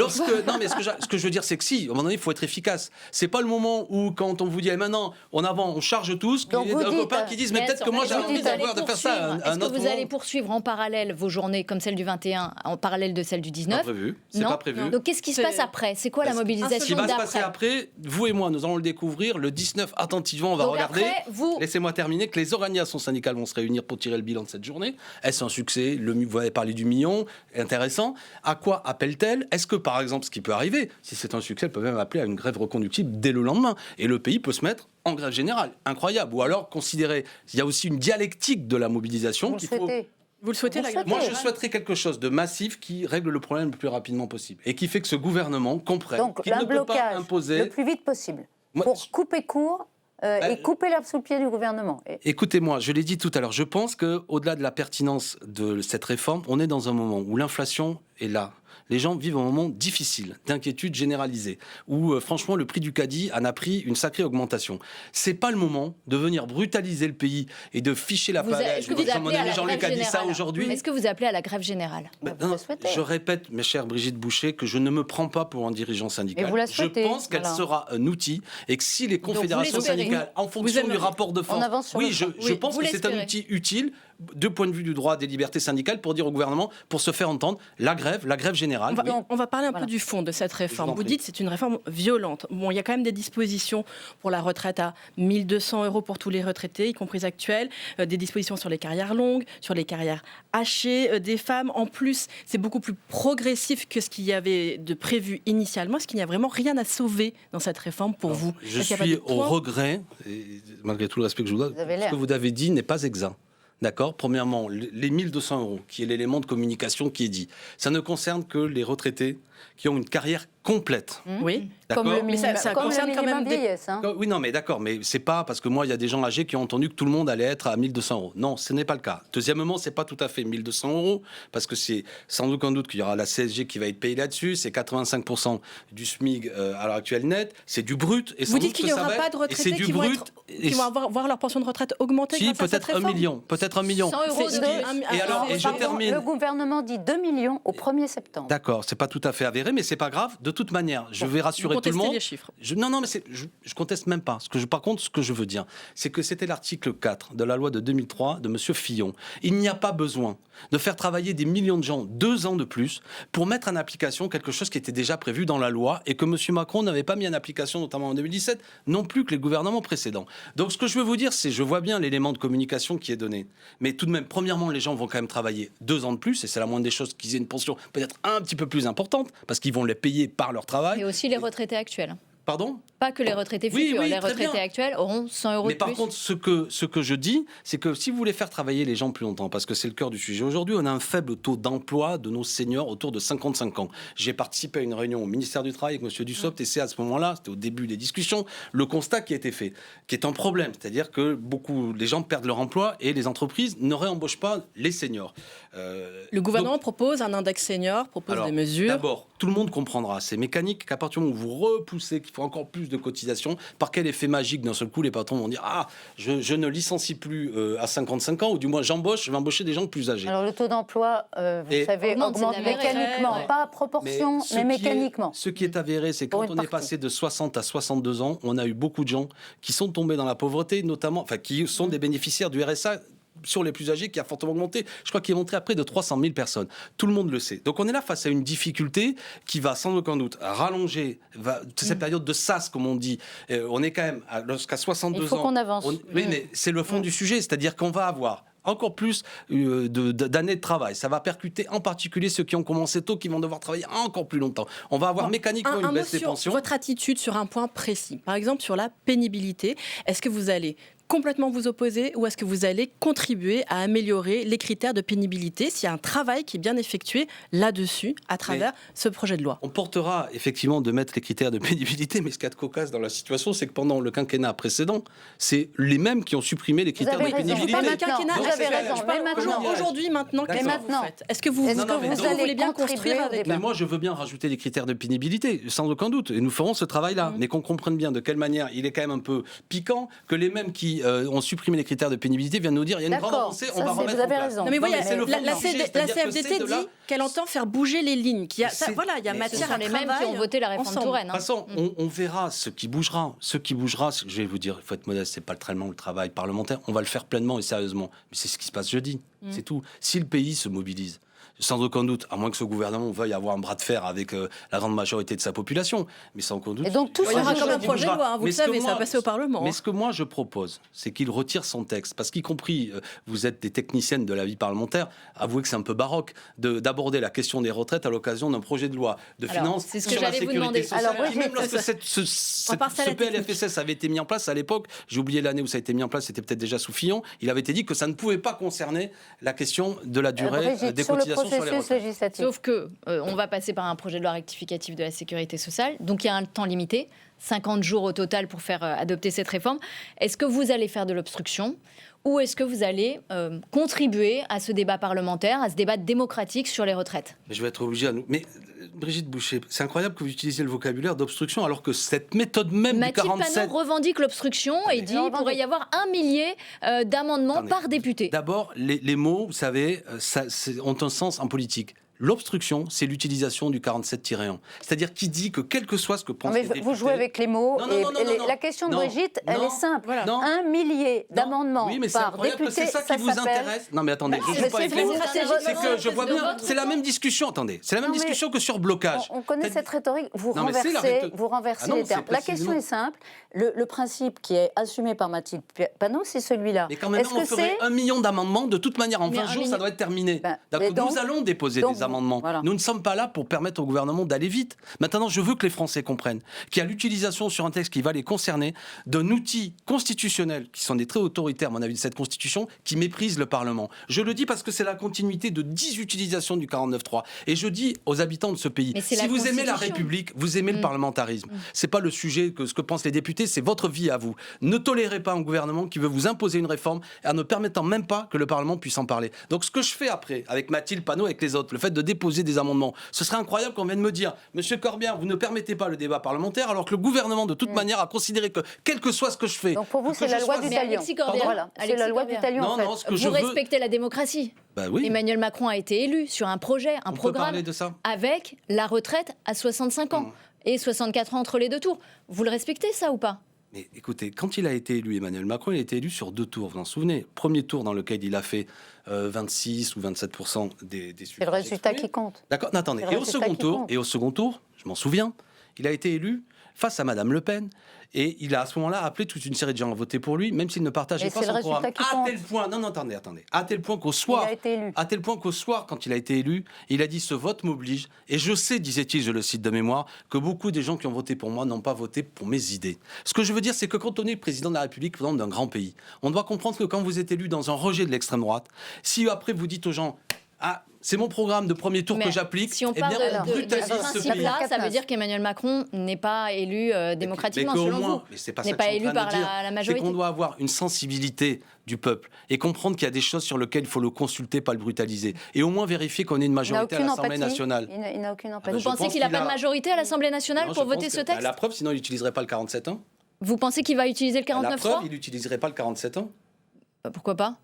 [SPEAKER 2] Non, mais ce que je veux dire, c'est que si, à un moment donné, il faut être efficace. C'est pas le moment où, quand on vous dit, maintenant, on charge tous, qu'il y a des copains qui disent, mais peut-être que moi, j'ai envie de faire ça
[SPEAKER 4] Est-ce que vous allez poursuivre en parallèle vos journées, comme celle du 21, en parallèle de celle du 19
[SPEAKER 2] Pas prévu. C'est pas prévu.
[SPEAKER 4] Donc, qu'est-ce qui se passe après ? C'est quoi la mobilisation
[SPEAKER 2] d'après ? Ce qui va se passer après, vous et moi, nous allons le découvrir. Le 19, attentivement, on va regarder. Laissez-moi terminer, que les organisations syndicales vont se réunir pour tirer le bilan de cette journée. Est-ce un succès ? Vous avez parlé du million, intéressant. À quoi appelle-t-elle ? Est-ce que, par exemple, ce qui peut arriver, si c'est un succès, elle peut même appeler à une grève reconductible dès le lendemain. Et le pays peut se mettre en grève générale. Incroyable. Ou alors considérer, il y a aussi une dialectique de la mobilisation qu'il faut...
[SPEAKER 3] Vous le souhaitez, la grève ?
[SPEAKER 2] Moi, je souhaiterais quelque chose de massif qui règle le problème le plus rapidement possible et qui fait que ce gouvernement comprenne qu'il ne peut pas imposer...
[SPEAKER 1] le plus vite possible pour couper court et couper l'herbe sous le pied du gouvernement.
[SPEAKER 2] Écoutez-moi, je l'ai dit tout à l'heure, je pense qu'au-delà de la pertinence de cette réforme, on est dans un moment où l'inflation est là. Les gens vivent un moment difficile, d'inquiétude généralisée, où franchement le prix du caddie en a pris une sacrée augmentation. C'est pas le moment de venir brutaliser le pays et de ficher la palette.
[SPEAKER 4] Est-ce que vous appelez à la grève générale
[SPEAKER 2] aujourd'hui.
[SPEAKER 4] Est-ce que vous appelez à la grève générale?
[SPEAKER 2] Je répète, mes chères Brigitte Boucher, que je ne me prends pas pour un dirigeant syndical.
[SPEAKER 1] Et vous la
[SPEAKER 2] je
[SPEAKER 1] souhaitez,
[SPEAKER 2] pense qu'elle sera un outil et que si les confédérations syndicales, en fonction du rapport de force, je pense que c'est un outil utile de point de vue du droit des libertés syndicales pour dire au gouvernement, pour se faire entendre, la grève générale.
[SPEAKER 3] On va parler un peu du fond de cette réforme. Vous dites que c'est une réforme violente. Bon, il y a quand même des dispositions pour la retraite à 1 200 € pour tous les retraités, y compris actuels, des dispositions sur les carrières longues, sur les carrières hachées des femmes. En plus, c'est beaucoup plus progressif que ce qu'il y avait de prévu initialement. Est-ce qu'il n'y a vraiment rien à sauver dans cette réforme pour vous?
[SPEAKER 2] Je suis au regret, et malgré tout le respect que je vous donne, ce que vous avez dit n'est pas exact. D'accord. Premièrement, les 1 200 €, qui est l'élément de communication qui est dit, ça ne concerne que les retraités qui ont une carrière complète.
[SPEAKER 3] Oui.
[SPEAKER 1] Comme le
[SPEAKER 3] mais ça
[SPEAKER 1] comme
[SPEAKER 3] concerne
[SPEAKER 1] le
[SPEAKER 3] quand même
[SPEAKER 1] minimum vieillesse.
[SPEAKER 2] Oui, non, mais d'accord, mais c'est pas parce que moi, il y a des gens âgés qui ont entendu que tout le monde allait être à 1 200 €. Non, ce n'est pas le cas. Deuxièmement, c'est pas tout à fait 1 200 € parce que c'est sans aucun doute qu'il y aura la CSG qui va être payée là-dessus. C'est 85% du SMIC à l'heure actuelle net. C'est du brut. Et
[SPEAKER 3] vous dites qu'il n'y aura pas de retraités qui vont voir leur pension de retraite augmenter grâce à cette réforme?
[SPEAKER 2] Peut-être 1 million.
[SPEAKER 4] 100 €.
[SPEAKER 2] Et je termine.
[SPEAKER 1] Le gouvernement dit 2 millions au 1er septembre.
[SPEAKER 2] D'accord, c'est pas tout à fait avéré, mais c'est pas grave. De toute manière, je vais rassurer tout le monde.
[SPEAKER 3] Les chiffres.
[SPEAKER 2] Non, mais je conteste même pas. Par contre, ce que je veux dire, c'est que c'était l'article 4 de la loi de 2003 de Monsieur Fillon. Il n'y a pas besoin de faire travailler des millions de gens 2 ans de plus pour mettre en application quelque chose qui était déjà prévu dans la loi et que Monsieur Macron n'avait pas mis en application, notamment en 2017, non plus que les gouvernements précédents. Donc, ce que je veux vous dire, c'est, je vois bien l'élément de communication qui est donné, mais tout de même, premièrement, les gens vont quand même travailler 2 ans de plus, et c'est la moindre des choses qu'ils aient une pension peut-être un petit peu plus importante, parce qu'ils vont les payer par leur travail.
[SPEAKER 4] Et aussi les retraités actuels.
[SPEAKER 2] Pardon ?
[SPEAKER 4] Pas que les retraités futurs. Les retraités actuels auront 100 € de plus.
[SPEAKER 2] Mais par contre, ce que je dis, c'est que si vous voulez faire travailler les gens plus longtemps, parce que c'est le cœur du sujet, aujourd'hui, on a un faible taux d'emploi de nos seniors autour de 55 ans. J'ai participé à une réunion au ministère du Travail avec M. Dussopt, et c'est à ce moment-là, c'était au début des discussions, le constat qui a été fait, qui est un problème. C'est-à-dire que les gens perdent leur emploi et les entreprises ne réembauchent pas les seniors.
[SPEAKER 3] Le gouvernement propose un index senior, propose des mesures.
[SPEAKER 2] D'abord, tout le monde comprendra, c'est mécanique qu'à partir du moment où vous repoussez, qu'il faut encore plus de cotisations, par quel effet magique d'un seul coup les patrons vont dire je ne licencie plus à 55 ans, ou du moins je vais embaucher des gens plus âgés.
[SPEAKER 1] Alors le taux d'emploi, vous savez, augmente mécaniquement, pas à proportion, mais mécaniquement.
[SPEAKER 2] Ce qui est avéré, c'est que quand on est passé de 60 à 62 ans, on a eu beaucoup de gens qui sont tombés dans la pauvreté, notamment, qui sont des bénéficiaires du RSA, sur les plus âgés, qui a fortement augmenté. Je crois qu'il est monté à près de 300 000 personnes. Tout le monde le sait. Donc on est là face à une difficulté qui va sans aucun doute rallonger cette période de sas, comme on dit. On est quand même jusqu'à 62 ans.
[SPEAKER 1] Il faut qu'on avance.
[SPEAKER 2] Oui, mais c'est le fond du sujet. C'est-à-dire qu'on va avoir encore plus d'années de travail. Ça va percuter en particulier ceux qui ont commencé tôt, qui vont devoir travailler encore plus longtemps. On va avoir mécaniquement une baisse des pensions.
[SPEAKER 3] Votre attitude sur un point précis, par exemple sur la pénibilité, est-ce que vous allez complètement vous opposer ou est-ce que vous allez contribuer à améliorer les critères de pénibilité s'il y a un travail qui est bien effectué là-dessus à travers ce projet de loi?
[SPEAKER 2] On portera effectivement de mettre les critères de pénibilité, mais ce qu'il y a de cocasse dans la situation, c'est que pendant le quinquennat précédent, c'est les mêmes qui ont supprimé les critères de pénibilité.
[SPEAKER 3] Pas le quinquennat,
[SPEAKER 1] vous avez raison.
[SPEAKER 3] Aujourd'hui, maintenant, qu'est-ce que vous faites? Est-ce que vous voulez bien construire avec?
[SPEAKER 2] Mais moi, je veux bien rajouter les critères de pénibilité, sans aucun doute, et nous ferons ce travail-là. Mais qu'on comprenne bien de quelle manière il est quand même un peu piquant que les mêmes qui ont supprimé les critères de pénibilité viennent nous dire il y a une grande avancée, on va remettre en place.
[SPEAKER 3] Non mais voyez, la CFDT dit qu'elle entend faire bouger les lignes. Il y a matière à
[SPEAKER 4] les mêmes qui ont voté la réforme Touraine.
[SPEAKER 2] De toute façon, on verra ce qui bougera. Ce qui bougera, je vais vous dire, il faut être modeste, c'est pas tellement le travail parlementaire. On va le faire pleinement et sérieusement. Mais c'est ce qui se passe jeudi. C'est tout. Si le pays se mobilise, sans aucun doute, à moins que ce gouvernement veuille avoir un bras de fer avec la grande majorité de sa population, mais sans aucun doute.
[SPEAKER 1] Et donc tout
[SPEAKER 3] il y aura comme un projet de loi, vous le savez, ça va passer au Parlement.
[SPEAKER 2] Mais ce que moi je propose, c'est qu'il retire son texte, parce qu'y compris, vous êtes des techniciennes de la vie parlementaire, avouez que c'est un peu baroque d'aborder la question des retraites à l'occasion d'un projet de loi de finances sur la sécurité sociale. Même lorsque ce PLFSS avait été mis en place à l'époque, j'ai oublié l'année où ça a été mis en place, c'était peut-être déjà sous Fillon, il avait été dit que ça ne pouvait pas concerner la question de la durée des cotisations.
[SPEAKER 4] Sauf que on va passer par un projet de loi rectificatif de la sécurité sociale, donc il y a un temps limité, 50 jours au total pour faire adopter cette réforme. Est-ce que vous allez faire de l'obstruction ou est-ce que vous allez contribuer à ce débat parlementaire, à ce débat démocratique sur les retraites?
[SPEAKER 2] Mais je vais être obligé à nous... Mais Brigitte Boucher, c'est incroyable que vous utilisiez le vocabulaire d'obstruction alors que cette méthode même
[SPEAKER 4] Mathilde
[SPEAKER 2] du 47...
[SPEAKER 4] Panot revendique l'obstruction et dit qu'il pourrait y avoir 1 millier d'amendements par député.
[SPEAKER 2] D'abord, les mots, vous savez, ont un sens en politique. L'obstruction, c'est l'utilisation du 47-1. C'est-à-dire qui dit que quel que soit ce que pensent les députés...
[SPEAKER 1] Vous jouez avec les mots. La question de Brigitte, elle est simple.
[SPEAKER 3] Voilà.
[SPEAKER 1] 1 millier d'amendements
[SPEAKER 2] oui, mais c'est
[SPEAKER 1] par
[SPEAKER 2] incroyable
[SPEAKER 1] député,
[SPEAKER 2] que c'est ça qui vous intéresse. Non, mais attendez, je ne joue pas avec les mots. C'est que je vois bien. C'est la même discussion, attendez. C'est la même discussion que sur blocage.
[SPEAKER 1] On connaît cette rhétorique. Vous renversez les termes. La question est simple. Le principe qui est assumé par Mathilde Panot, c'est celui-là.
[SPEAKER 2] Mais quand même, on ferait 1 million d'amendements. De toute manière, en 20 jours, ça doit être terminé. Nous allons déposer des amendements. Nous ne sommes pas là pour permettre au gouvernement d'aller vite. Maintenant, je veux que les Français comprennent qu'il y a l'utilisation sur un texte qui va les concerner d'un outil constitutionnel, qui sont des traits autoritaires, à mon avis, de cette Constitution, qui méprise le Parlement. Je le dis parce que c'est la continuité de 10 utilisations du 49.3. Et je dis aux habitants de ce pays, si vous aimez la République, vous aimez le parlementarisme. C'est pas le sujet que ce que pensent les députés, c'est votre vie à vous. Ne tolérez pas un gouvernement qui veut vous imposer une réforme en ne permettant même pas que le Parlement puisse en parler. Donc ce que je fais après, avec Mathilde Panot, avec les autres, le fait de déposer des amendements, ce serait incroyable qu'on vienne me dire, Monsieur Corbien, vous ne permettez pas le débat parlementaire, alors que le gouvernement, de toute manière, a considéré que, quel que soit ce que je fais...
[SPEAKER 1] Donc pour vous, c'est la loi du talion. C'est la loi du talion, en fait.
[SPEAKER 2] Non, ce que
[SPEAKER 4] vous respectez la démocratie.
[SPEAKER 2] Bah oui.
[SPEAKER 4] Emmanuel Macron a été élu sur un projet, un programme, avec la retraite à 65 ans et 64 ans entre les deux tours. Vous le respectez, ça, ou pas?
[SPEAKER 2] Mais écoutez, quand il a été élu, Emmanuel Macron, il a été élu sur 2 tours, vous vous en souvenez. Premier tour dans lequel il a fait 26 ou 27% des suffrages.
[SPEAKER 1] C'est le résultat qui compte.
[SPEAKER 2] D'accord, non, attendez. Et au second tour, je m'en souviens, il a été élu face à Madame Le Pen. Et il a à ce moment-là appelé toute une série de gens à voter pour lui, même s'il ne partageait pas son programme. À tel point, attendez. À tel point qu'au soir, quand il a été élu, il a dit ce vote m'oblige. Et je sais, disait-il, je le cite de mémoire, que beaucoup des gens qui ont voté pour moi n'ont pas voté pour mes idées. Ce que je veux dire, c'est que quand on est président de la République, président d'un grand pays, on doit comprendre que quand vous êtes élu dans un rejet de l'extrême droite, si après vous dites aux gens c'est mon programme de premier tour que j'applique.
[SPEAKER 4] Si on parle de ce principe-là, ça veut dire qu'Emmanuel Macron n'est pas élu démocratiquement, selon vous. N'est pas élu par la majorité.
[SPEAKER 2] C'est qu'on doit avoir une sensibilité du peuple et comprendre qu'il y a des choses sur lesquelles il faut le consulter, pas le brutaliser. Et au moins vérifier qu'on ait une majorité à l'Assemblée nationale.
[SPEAKER 1] Il n'a aucune empathie.
[SPEAKER 4] Vous pensez qu'il n'a pas de majorité à l'Assemblée nationale pour voter ce texte?
[SPEAKER 2] La preuve, sinon il n'utiliserait pas le 47-1.
[SPEAKER 4] Vous pensez qu'il va utiliser le 49.3?
[SPEAKER 2] La preuve, il n'utiliserait pas le 47-1.
[SPEAKER 4] Pourquoi pas?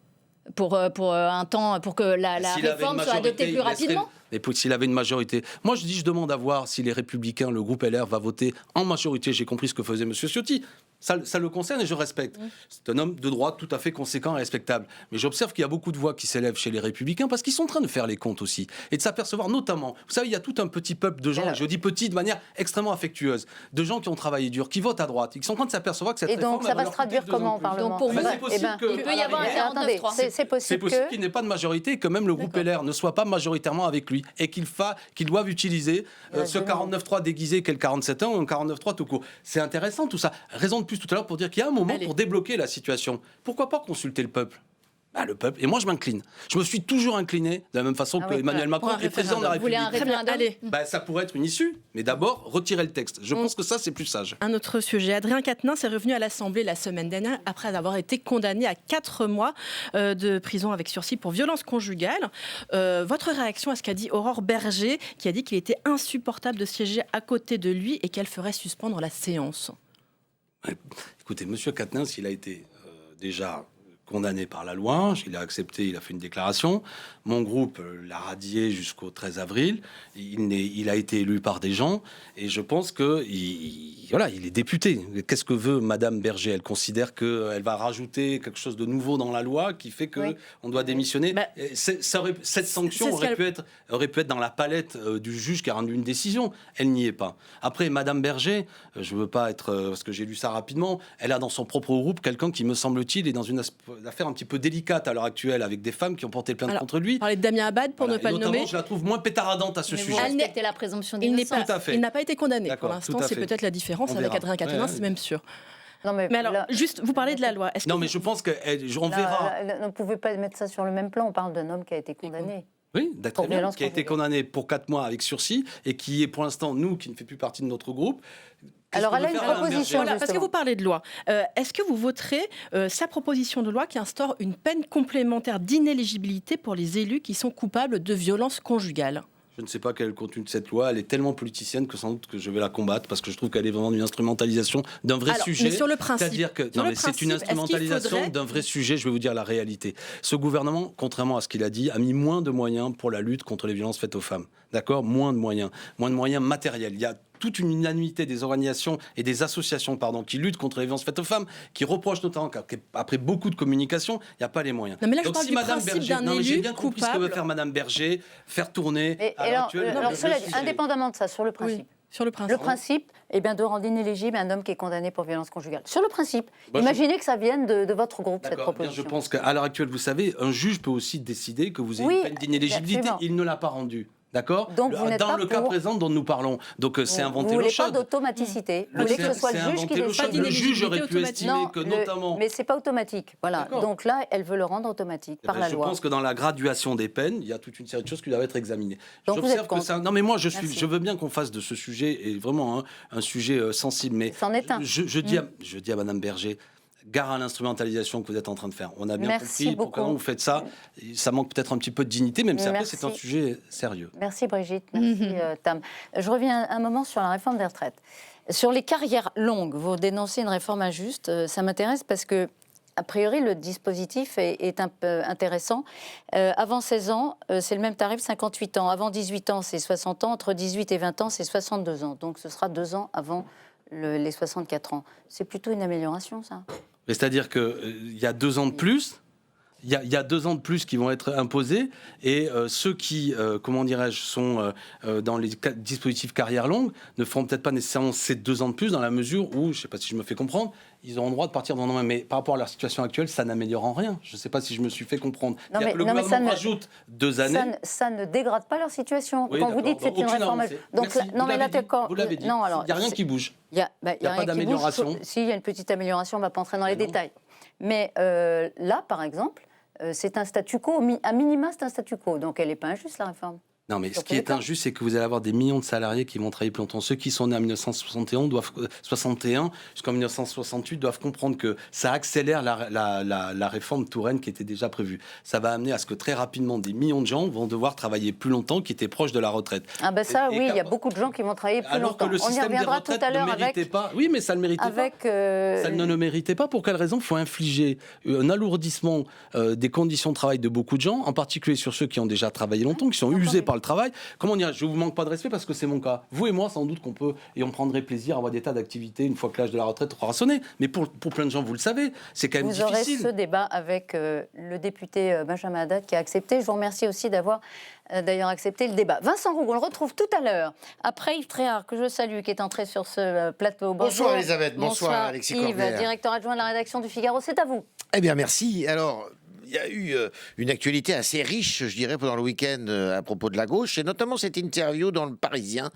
[SPEAKER 4] Pour un temps, pour que la réforme soit adoptée plus rapidement.
[SPEAKER 2] Et s'il avait une majorité. Moi, je demande à voir si les Républicains, le groupe LR, va voter en majorité. J'ai compris ce que faisait M. Ciotti. Ça le concerne et je respecte. C'est un homme de droite tout à fait conséquent et respectable. Mais j'observe qu'il y a beaucoup de voix qui s'élèvent chez les Républicains parce qu'ils sont en train de faire les comptes aussi. Et de s'apercevoir notamment, vous savez, il y a tout un petit peuple de gens, et je dis petit de manière extrêmement affectueuse, de gens qui ont travaillé dur, qui votent à droite, et qui sont en train de s'apercevoir que cette réforme...
[SPEAKER 1] Et donc ça va se traduire comment au Parlement?
[SPEAKER 4] Donc pour vous,
[SPEAKER 2] c'est possible
[SPEAKER 4] il peut y avoir un 49.3.
[SPEAKER 1] C'est possible
[SPEAKER 2] qu'il n'ait pas de majorité et que même le groupe LR ne soit pas majoritairement avec lui et qu'ils doivent utiliser ce 49.3 déguisé qu'est le 47.1 ou un 49.3 tout court. C'est intéressant tout ça. Raison de plus tout à l'heure pour dire qu'il y a un moment pour débloquer la situation. Pourquoi pas consulter le peuple? Le peuple. Et moi, je m'incline. Je me suis toujours incliné de la même façon que Emmanuel Macron est président de la République.
[SPEAKER 4] Vous voulez un référendum?
[SPEAKER 2] Ça pourrait être une issue, mais d'abord, retirer le texte. Je pense que ça, c'est plus sage.
[SPEAKER 3] Un autre sujet. Adrien Quatennens est revenu à l'Assemblée la semaine dernière après avoir été condamné à 4 mois de prison avec sursis pour violence conjugale. Votre réaction à ce qu'a dit Aurore Berger, qui a dit qu'il était insupportable de siéger à côté de lui et qu'elle ferait suspendre la séance?
[SPEAKER 2] Écoutez, M. Quatennens, il a été déjà condamné par la loi, il a accepté, il a fait une déclaration. Mon groupe l'a radié jusqu'au 13 avril. Il a été élu par des gens et je pense que il est député. Qu'est-ce que veut Madame Berger? Elle considère qu'elle va rajouter quelque chose de nouveau dans la loi qui fait qu'on doit démissionner. Cette sanction aurait pu être dans la palette du juge qui a rendu une décision. Elle n'y est pas. Après, Madame Berger, je ne veux pas être... parce que j'ai lu ça rapidement, elle a dans son propre groupe quelqu'un qui, me semble-t-il, est dans une affaire un petit peu délicate à l'heure actuelle avec des femmes qui ont porté plainte contre lui.
[SPEAKER 3] On parlait de Damien Abad pour ne pas le nommer.
[SPEAKER 2] Je la trouve moins pétaradante à ce sujet.
[SPEAKER 4] Vous respectez la présomption d'innocence.
[SPEAKER 3] Il n'a pas été condamné pour l'instant. C'est peut-être la différence avec Adrien Quatennens, c'est même sûr.
[SPEAKER 1] Non, mais
[SPEAKER 3] alors, juste, vous parlez de la loi.
[SPEAKER 2] Mais je pense qu'on verra.
[SPEAKER 1] Ne pouvez pas mettre ça sur le même plan. On parle d'un homme qui a été condamné.
[SPEAKER 2] Oui,
[SPEAKER 1] Pour
[SPEAKER 2] très bien,
[SPEAKER 1] violence
[SPEAKER 2] qui a été
[SPEAKER 1] conjugale.
[SPEAKER 2] condamné pour 4 mois avec sursis et qui est pour l'instant, nous, qui ne fait plus partie de notre groupe. Qu'est-ce
[SPEAKER 1] Alors,
[SPEAKER 2] que
[SPEAKER 1] elle a
[SPEAKER 2] veut
[SPEAKER 1] une
[SPEAKER 2] faire Alain
[SPEAKER 1] proposition.
[SPEAKER 2] Berger
[SPEAKER 3] Voilà, parce que
[SPEAKER 1] justement.
[SPEAKER 3] vous parlez de loi. Est-ce que vous voterez sa proposition de loi qui instaure une peine complémentaire d'inéligibilité pour les élus qui sont coupables de violences conjugales ?
[SPEAKER 2] Je ne sais pas quel est le contenu de cette loi. Elle est tellement politicienne que sans doute que je vais la combattre parce que je trouve qu'elle est vraiment une instrumentalisation d'un vrai
[SPEAKER 3] Alors,
[SPEAKER 2] sujet.
[SPEAKER 3] mais sur le principe,
[SPEAKER 2] C'est-à-dire que
[SPEAKER 3] sur
[SPEAKER 2] non,
[SPEAKER 3] le
[SPEAKER 2] mais c'est une
[SPEAKER 3] principe, est-ce qu'il
[SPEAKER 2] instrumentalisation
[SPEAKER 3] faudrait-
[SPEAKER 2] d'un vrai sujet. Je vais vous dire la réalité. Ce gouvernement, contrairement à ce qu'il a dit, a mis moins de moyens pour la lutte contre les violences faites aux femmes. D'accord ? Moins de moyens matériels. Il y a toute une unanimité des organisations et des associations qui luttent contre les violences faites aux femmes, qui reprochent notamment qu'après beaucoup de communication, il n'y a pas les moyens.
[SPEAKER 3] Non, mais là, je
[SPEAKER 2] Donc
[SPEAKER 3] parle
[SPEAKER 2] si
[SPEAKER 3] du
[SPEAKER 2] Madame
[SPEAKER 3] principe
[SPEAKER 2] Berger,
[SPEAKER 3] d'un
[SPEAKER 2] non, mais j'ai
[SPEAKER 3] élu
[SPEAKER 2] bien compris ce que veut
[SPEAKER 3] coupable.
[SPEAKER 2] faire Madame Berger, faire tourner.
[SPEAKER 1] Et
[SPEAKER 2] à l'heure actuelle,
[SPEAKER 1] alors,
[SPEAKER 2] le
[SPEAKER 1] cela dit,
[SPEAKER 2] sujet.
[SPEAKER 1] indépendamment de ça, sur le principe.
[SPEAKER 3] Oui, sur le principe.
[SPEAKER 1] Le principe, de rendre inéligible un homme qui est condamné pour violence conjugale. Sur le principe,
[SPEAKER 2] Bah,
[SPEAKER 1] imaginez que ça vienne de votre groupe, cette
[SPEAKER 2] D'accord, bien,
[SPEAKER 1] proposition.
[SPEAKER 2] je pense qu'à l'heure actuelle, vous savez, un juge peut aussi décider que vous ayez
[SPEAKER 1] Oui,
[SPEAKER 2] une peine d'inéligibilité.
[SPEAKER 1] absolument.
[SPEAKER 2] Il ne l'a pas rendue. D'accord.
[SPEAKER 1] Donc, vous n'êtes
[SPEAKER 2] dans
[SPEAKER 1] pas
[SPEAKER 2] le cas
[SPEAKER 1] pour-
[SPEAKER 2] présent dont nous parlons. Donc c'est
[SPEAKER 1] Vous
[SPEAKER 2] inventé
[SPEAKER 1] ne
[SPEAKER 2] l'eau
[SPEAKER 1] voulez pas
[SPEAKER 2] chaude.
[SPEAKER 1] d'automaticité. Vous voulez que ce soit le juge qui
[SPEAKER 2] décide.
[SPEAKER 1] décide.
[SPEAKER 2] Le juge aurait pu
[SPEAKER 3] automatique.
[SPEAKER 2] estimer
[SPEAKER 1] Non,
[SPEAKER 2] que notamment...
[SPEAKER 1] mais c'est pas automatique. Voilà.
[SPEAKER 2] D'accord.
[SPEAKER 1] Donc là, elle veut le rendre automatique
[SPEAKER 2] Eh
[SPEAKER 1] par
[SPEAKER 2] ben,
[SPEAKER 1] la
[SPEAKER 2] je
[SPEAKER 1] loi.
[SPEAKER 2] pense que dans la graduation des peines, il y a toute une série de choses qui doivent être examinées.
[SPEAKER 1] Donc vous
[SPEAKER 2] J'observe
[SPEAKER 1] êtes
[SPEAKER 2] que
[SPEAKER 1] contre.
[SPEAKER 2] ça. Non, mais moi, je
[SPEAKER 1] Merci.
[SPEAKER 2] veux bien qu'on fasse de ce sujet et vraiment un sujet sensible. Mais
[SPEAKER 1] C'en est un.
[SPEAKER 2] je dis à Madame Berger. Gare à l'instrumentalisation que vous êtes en train de faire. On a bien
[SPEAKER 1] Merci
[SPEAKER 2] compris
[SPEAKER 1] beaucoup.
[SPEAKER 2] pourquoi vous faites ça. Ça manque peut-être un petit peu de dignité, même si après
[SPEAKER 1] Merci.
[SPEAKER 2] c'est un sujet sérieux.
[SPEAKER 1] Merci Brigitte, merci Tam. Je reviens un moment sur la réforme des retraites. Sur les carrières longues, vous dénoncez une réforme injuste. Ça m'intéresse parce que, a priori, le dispositif est un peu intéressant. Avant 16 ans, c'est le même tarif, 58 ans. Avant 18 ans, c'est 60 ans. Entre 18 et 20 ans, c'est 62 ans. Donc ce sera 2 ans avant les 64 ans. C'est plutôt une amélioration, ça.
[SPEAKER 2] Mais c'est-à-dire qu'il y a 2 ans de plus. Il y a 2 ans de plus qui vont être imposés et ceux qui, sont dans les dispositifs carrière longue ne feront peut-être pas nécessairement ces 2 ans de plus dans la mesure où, je ne sais pas si je me fais comprendre, ils auront le droit de partir dans un an. Mais par rapport à leur situation actuelle, ça n'améliore en rien. Je ne sais pas si je me suis fait comprendre.
[SPEAKER 1] Non, mais-
[SPEAKER 2] Le
[SPEAKER 1] non, mais
[SPEAKER 2] gouvernement
[SPEAKER 1] ça ne-
[SPEAKER 2] rajoute 2 années.
[SPEAKER 1] Ça ne dégrade pas leur situation.
[SPEAKER 2] Oui,
[SPEAKER 1] Quand vous
[SPEAKER 2] d'accord.
[SPEAKER 1] dites que c'est
[SPEAKER 2] Donc,
[SPEAKER 1] une
[SPEAKER 2] aucune
[SPEAKER 1] réforme...
[SPEAKER 2] avancée.
[SPEAKER 1] Donc,
[SPEAKER 2] Merci.
[SPEAKER 1] là- non,
[SPEAKER 2] Vous
[SPEAKER 1] mais là,
[SPEAKER 2] l'avez dit.
[SPEAKER 1] d'accord.
[SPEAKER 2] Vous l'avez dit.
[SPEAKER 1] Non, alors,
[SPEAKER 2] il n'y a rien
[SPEAKER 1] c'est-
[SPEAKER 2] qui bouge.
[SPEAKER 1] Il n'y a,
[SPEAKER 2] Il y a pas d'amélioration.
[SPEAKER 1] Si, il y a une petite amélioration, on ne va pas entrer dans les
[SPEAKER 2] Mais non.
[SPEAKER 1] détails. Mais là, par exemple, c'est un statu quo. À minima, c'est un statu quo. Donc, elle n'est pas injuste, la réforme.
[SPEAKER 2] Non, mais ce
[SPEAKER 1] Sur
[SPEAKER 2] qui
[SPEAKER 1] tous les
[SPEAKER 2] est
[SPEAKER 1] cas.
[SPEAKER 2] injuste, c'est que vous allez avoir des millions de salariés qui vont travailler plus longtemps. Ceux qui sont nés en 1961 61 jusqu'en 1968 doivent comprendre que ça accélère la réforme Touraine qui était déjà prévue. Ça va amener à ce que très rapidement, des millions de gens vont devoir travailler plus longtemps, qui étaient proches de la retraite.
[SPEAKER 1] Ah ben ça,
[SPEAKER 2] Et
[SPEAKER 1] oui, il y a
[SPEAKER 2] quand-
[SPEAKER 1] beaucoup de gens qui vont travailler plus
[SPEAKER 2] Alors
[SPEAKER 1] longtemps.
[SPEAKER 2] que le
[SPEAKER 1] On y
[SPEAKER 2] système des
[SPEAKER 1] reviendra tout
[SPEAKER 2] retraites
[SPEAKER 1] à
[SPEAKER 2] ne
[SPEAKER 1] l'heure
[SPEAKER 2] méritait
[SPEAKER 1] avec...
[SPEAKER 2] pas. Oui, mais ça ne le méritait pas. Ça ne le méritait pas. Pour quelle raison? Il faut infliger un alourdissement des conditions de travail de beaucoup de gens, en particulier sur ceux qui ont déjà travaillé longtemps, qui sont usés par le travail. Comment dire? Je vous manque pas de respect parce que c'est mon cas. Vous et moi, sans doute qu'on peut et on prendrait plaisir à avoir des tas d'activités une fois que l'âge de la retraite aura sonné. Mais pour plein de gens, vous le savez, c'est quand même
[SPEAKER 1] Vous aurez
[SPEAKER 2] difficile.
[SPEAKER 1] ce débat avec le député Benjamin Haddad qui a accepté. Je vous remercie aussi d'avoir d'ailleurs accepté le débat. Vincent Roux, on le retrouve tout à l'heure. Après Yves Tréhard, que je salue, qui est entré sur ce plateau.
[SPEAKER 5] Bonsoir Elisabeth, bonsoir Alexis
[SPEAKER 1] Yves,
[SPEAKER 5] Corbière.
[SPEAKER 1] directeur adjoint de la rédaction du Figaro, c'est à vous.
[SPEAKER 5] Eh bien, merci. Alors, il y a eu une actualité assez riche, je dirais, pendant le week-end à propos de la gauche, et notamment cette interview dans le Parisien,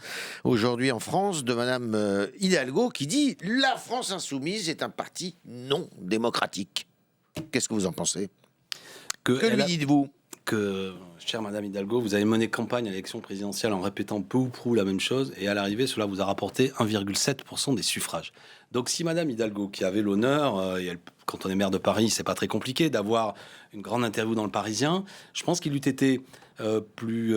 [SPEAKER 5] aujourd'hui en France, de Madame Hidalgo, qui dit « La France insoumise est un parti non démocratique ». Qu'est-ce que vous en pensez? Que lui dites-vous?
[SPEAKER 2] Que, chère Madame Hidalgo, vous avez mené campagne à l'élection présidentielle en répétant peu ou prou la même chose, et à l'arrivée, cela vous a rapporté 1,7% des suffrages. Donc si Madame Hidalgo, qui avait l'honneur, quand on est maire de Paris, c'est pas très compliqué, d'avoir une grande interview dans le Parisien, je pense qu'il eût été plus,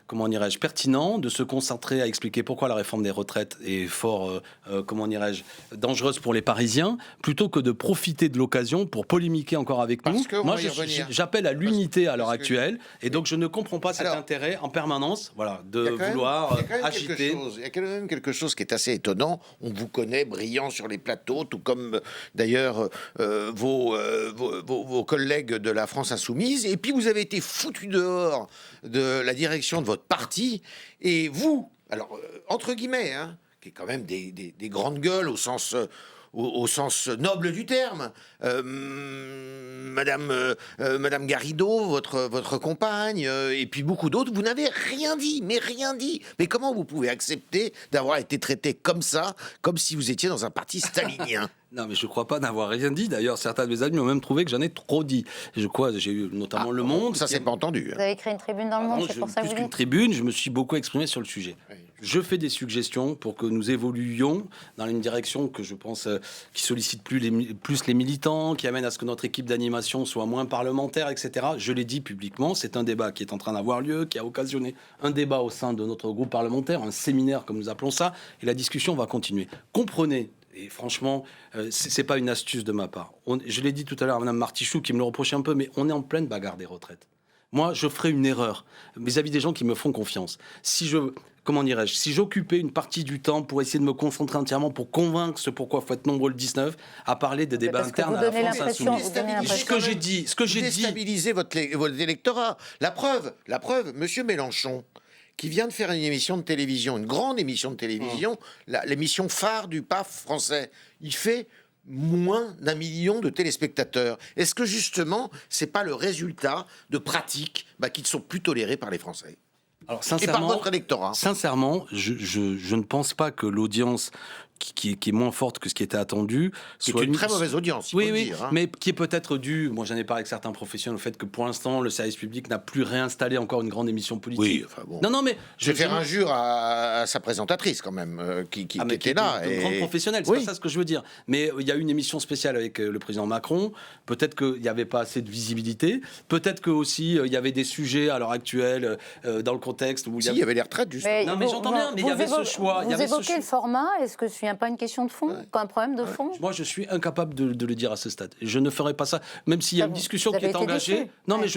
[SPEAKER 2] comment dirais-je, pertinent de se concentrer à expliquer pourquoi la réforme des retraites est fort, comment dirais-je, dangereuse pour les Parisiens, plutôt que de profiter de l'occasion pour polémiquer encore avec nous.
[SPEAKER 5] Parce que,
[SPEAKER 2] Moi,
[SPEAKER 5] on va y revenir.
[SPEAKER 2] j'appelle à l'unité à l'heure
[SPEAKER 5] parce que-
[SPEAKER 2] actuelle, et donc je ne comprends pas cet
[SPEAKER 5] Alors,
[SPEAKER 2] intérêt en permanence, voilà, de
[SPEAKER 5] Il y a quand même-
[SPEAKER 2] vouloir
[SPEAKER 5] il y a quand même
[SPEAKER 2] agiter.
[SPEAKER 5] il y a quand même quelque chose qui est assez étonnant. On vous connaît brillant sur les plateaux, tout comme d'ailleurs vos collègues de la France Insoumise. Et puis vous avez été foutu dehors de la direction de votre parti. Et vous, alors entre guillemets, hein, qui est quand même des grandes gueules au sens noble du terme. Madame Garrido, votre compagne, et puis beaucoup d'autres, vous n'avez rien dit, mais rien dit. Mais comment vous pouvez accepter d'avoir été traité comme ça, comme si vous étiez dans un parti stalinien?
[SPEAKER 2] Non, mais je ne crois pas n'avoir rien dit. D'ailleurs, certains de mes amis ont même trouvé que j'en ai trop dit. Je crois, j'ai eu notamment Le Monde.
[SPEAKER 5] Ça, c'est pas entendu.
[SPEAKER 1] Vous avez créé une tribune dans Le Monde, c'est pour ça que
[SPEAKER 2] plus
[SPEAKER 1] vous
[SPEAKER 2] qu'une
[SPEAKER 1] dites
[SPEAKER 2] tribune, je me suis beaucoup exprimé sur le sujet.
[SPEAKER 5] Oui.
[SPEAKER 2] Je fais des suggestions pour que nous évoluions dans une direction que je pense qui sollicite plus les militants, qui amène à ce que notre équipe d'animation soit moins parlementaire, etc. Je l'ai dit publiquement, c'est un débat qui est en train d'avoir lieu, qui a occasionné un débat au sein de notre groupe parlementaire, un séminaire comme nous appelons ça, et la discussion va continuer. Comprenez. Et franchement, c'est pas une astuce de ma part. Je l'ai dit tout à l'heure à Mme Martichoux qui me le reprochait un peu, mais on est en pleine bagarre des retraites. Moi, je ferai une erreur vis-à-vis des gens qui me font confiance. Si j'occupais une partie du temps pour essayer de me concentrer entièrement pour convaincre ce pourquoi il faut être nombreux le 19 à parler des débats internes à la France insoumise. Ce que j'ai dit,
[SPEAKER 5] déstabiliser votre électorat. La preuve, Monsieur Mélenchon, qui vient de faire une émission de télévision, une grande émission de télévision, l'émission phare du PAF français. Il fait moins d'1 million de téléspectateurs. Est-ce que justement, c'est pas le résultat de pratiques qui ne sont plus tolérées par les Français?
[SPEAKER 2] Alors,
[SPEAKER 5] et par votre électorat?
[SPEAKER 2] Sincèrement, je ne pense pas que l'audience qui est moins forte que ce qui était attendu
[SPEAKER 5] soit une très mauvaise audience, il faut le dire, hein.
[SPEAKER 2] Mais qui est peut-être due, moi j'en ai parlé avec certains professionnels, au fait que pour l'instant le service public n'a plus réinstallé encore une grande émission politique.
[SPEAKER 5] Oui, enfin bon.
[SPEAKER 2] Non, mais
[SPEAKER 5] je vais faire injure à sa présentatrice quand même, qui était là.
[SPEAKER 2] Une grande professionnelle, c'est pas ça ce que je veux dire. Mais il y a eu une émission spéciale avec le président Macron. Peut-être qu'il n'y avait pas assez de visibilité. Peut-être que aussi il y avait des sujets à l'heure actuelle dans le contexte où
[SPEAKER 5] il y avait les retraites justement.
[SPEAKER 2] Non, mais j'entends bien. Mais il y avait ce choix.
[SPEAKER 1] Vous évoquez le format. Est-ce que c'est pas une question de fond, un problème de fond?
[SPEAKER 2] Moi, je suis incapable de le dire à ce stade. Je ne ferai pas ça, même s'il y a une discussion qui est engagée. Non, mais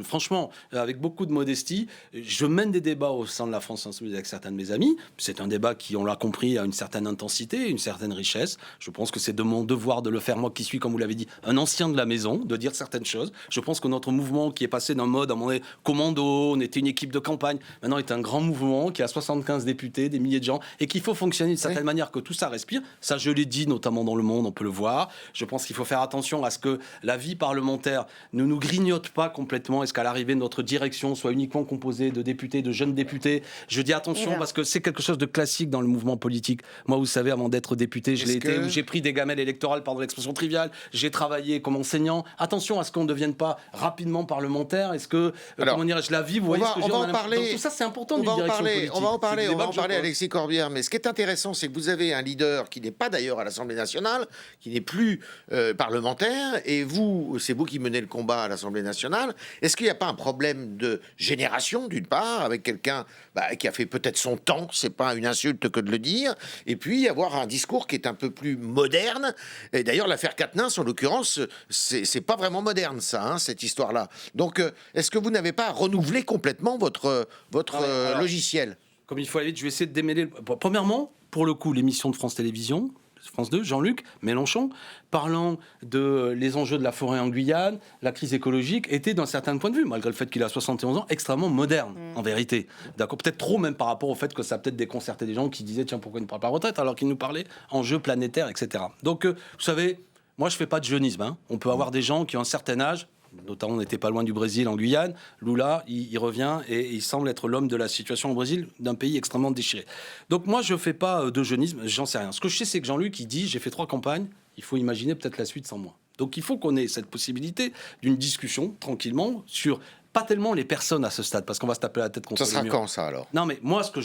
[SPEAKER 2] franchement, avec beaucoup de modestie, je mène des débats au sein de la France Insoumise avec certains de mes amis. C'est un débat qui, on l'a compris, a une certaine intensité, une certaine richesse. Je pense que c'est de mon devoir de le faire, moi qui suis, comme vous l'avez dit, un ancien de la maison, de dire certaines choses. Je pense que notre mouvement qui est passé d'un mode, à un moment donné, commando, on était une équipe de campagne, maintenant est un grand mouvement qui a 75 députés, des milliers de gens, et qu'il faut fonctionner d'une certaine manière, que tout ça respire. Ça, je l'ai dit, notamment dans Le Monde, on peut le voir. Je pense qu'il faut faire attention à ce que la vie parlementaire ne nous grignote pas complètement. Est-ce qu'à l'arrivée, notre direction soit uniquement composée de députés, de jeunes députés? Je dis attention parce que c'est quelque chose de classique dans le mouvement politique. Moi, vous savez, avant d'être député, je l'ai été, où j'ai pris des gamelles électorales, pardon l'expression triviale. J'ai travaillé comme enseignant. Attention à ce qu'on ne devienne pas rapidement parlementaire. Est-ce que, comment dirais-je, la vie, vous voyez ce que je veux dire? Donc tout ça, c'est important d'une direction politique.
[SPEAKER 5] On va en parler, Alexis Corbière. Mais ce qui est intéressant, c'est que vous avez un leader qui n'est pas d'ailleurs à l'Assemblée nationale, qui n'est plus parlementaire, et c'est vous qui menez le combat à l'Assemblée nationale. Est-ce qu'il n'y a pas un problème de génération, d'une part, avec quelqu'un qui a fait peut-être son temps, c'est pas une insulte que de le dire, et puis avoir un discours qui est un peu plus moderne. Et d'ailleurs, l'affaire Quatennens, en l'occurrence, c'est pas vraiment moderne, ça, hein, cette histoire-là. Donc, est-ce que vous n'avez pas renouvelé complètement votre logiciel?
[SPEAKER 2] Comme il faut aller vite, je vais essayer de démêler. Premièrement, pour le coup, l'émission de France Télévisions, France 2, Jean-Luc Mélenchon, parlant de les enjeux de la forêt en Guyane, la crise écologique, était d'un certain point de vue, malgré le fait qu'il a 71 ans, extrêmement moderne, en vérité. D'accord, peut-être trop même par rapport au fait que ça a peut-être déconcerté des gens qui disaient tiens, pourquoi il ne parle pas retraite alors qu'il nous parlait enjeux planétaires, etc. Donc, vous savez, moi je ne fais pas de jeunisme. Hein. On peut avoir des gens qui ont un certain âge. Notamment, on n'était pas loin du Brésil, en Guyane. Lula, il revient et il semble être l'homme de la situation au Brésil, d'un pays extrêmement déchiré. Donc moi, je ne fais pas de jeunisme, j'en sais rien. Ce que je sais, c'est que Jean-Luc, il dit, j'ai fait 3 campagnes, il faut imaginer peut-être la suite sans moi. Donc il faut qu'on ait cette possibilité d'une discussion, tranquillement, sur pas tellement les personnes à ce stade, parce qu'on va se taper la tête contre les murs.
[SPEAKER 5] Ça sera quand, ça, alors?
[SPEAKER 2] Non, mais moi, ce que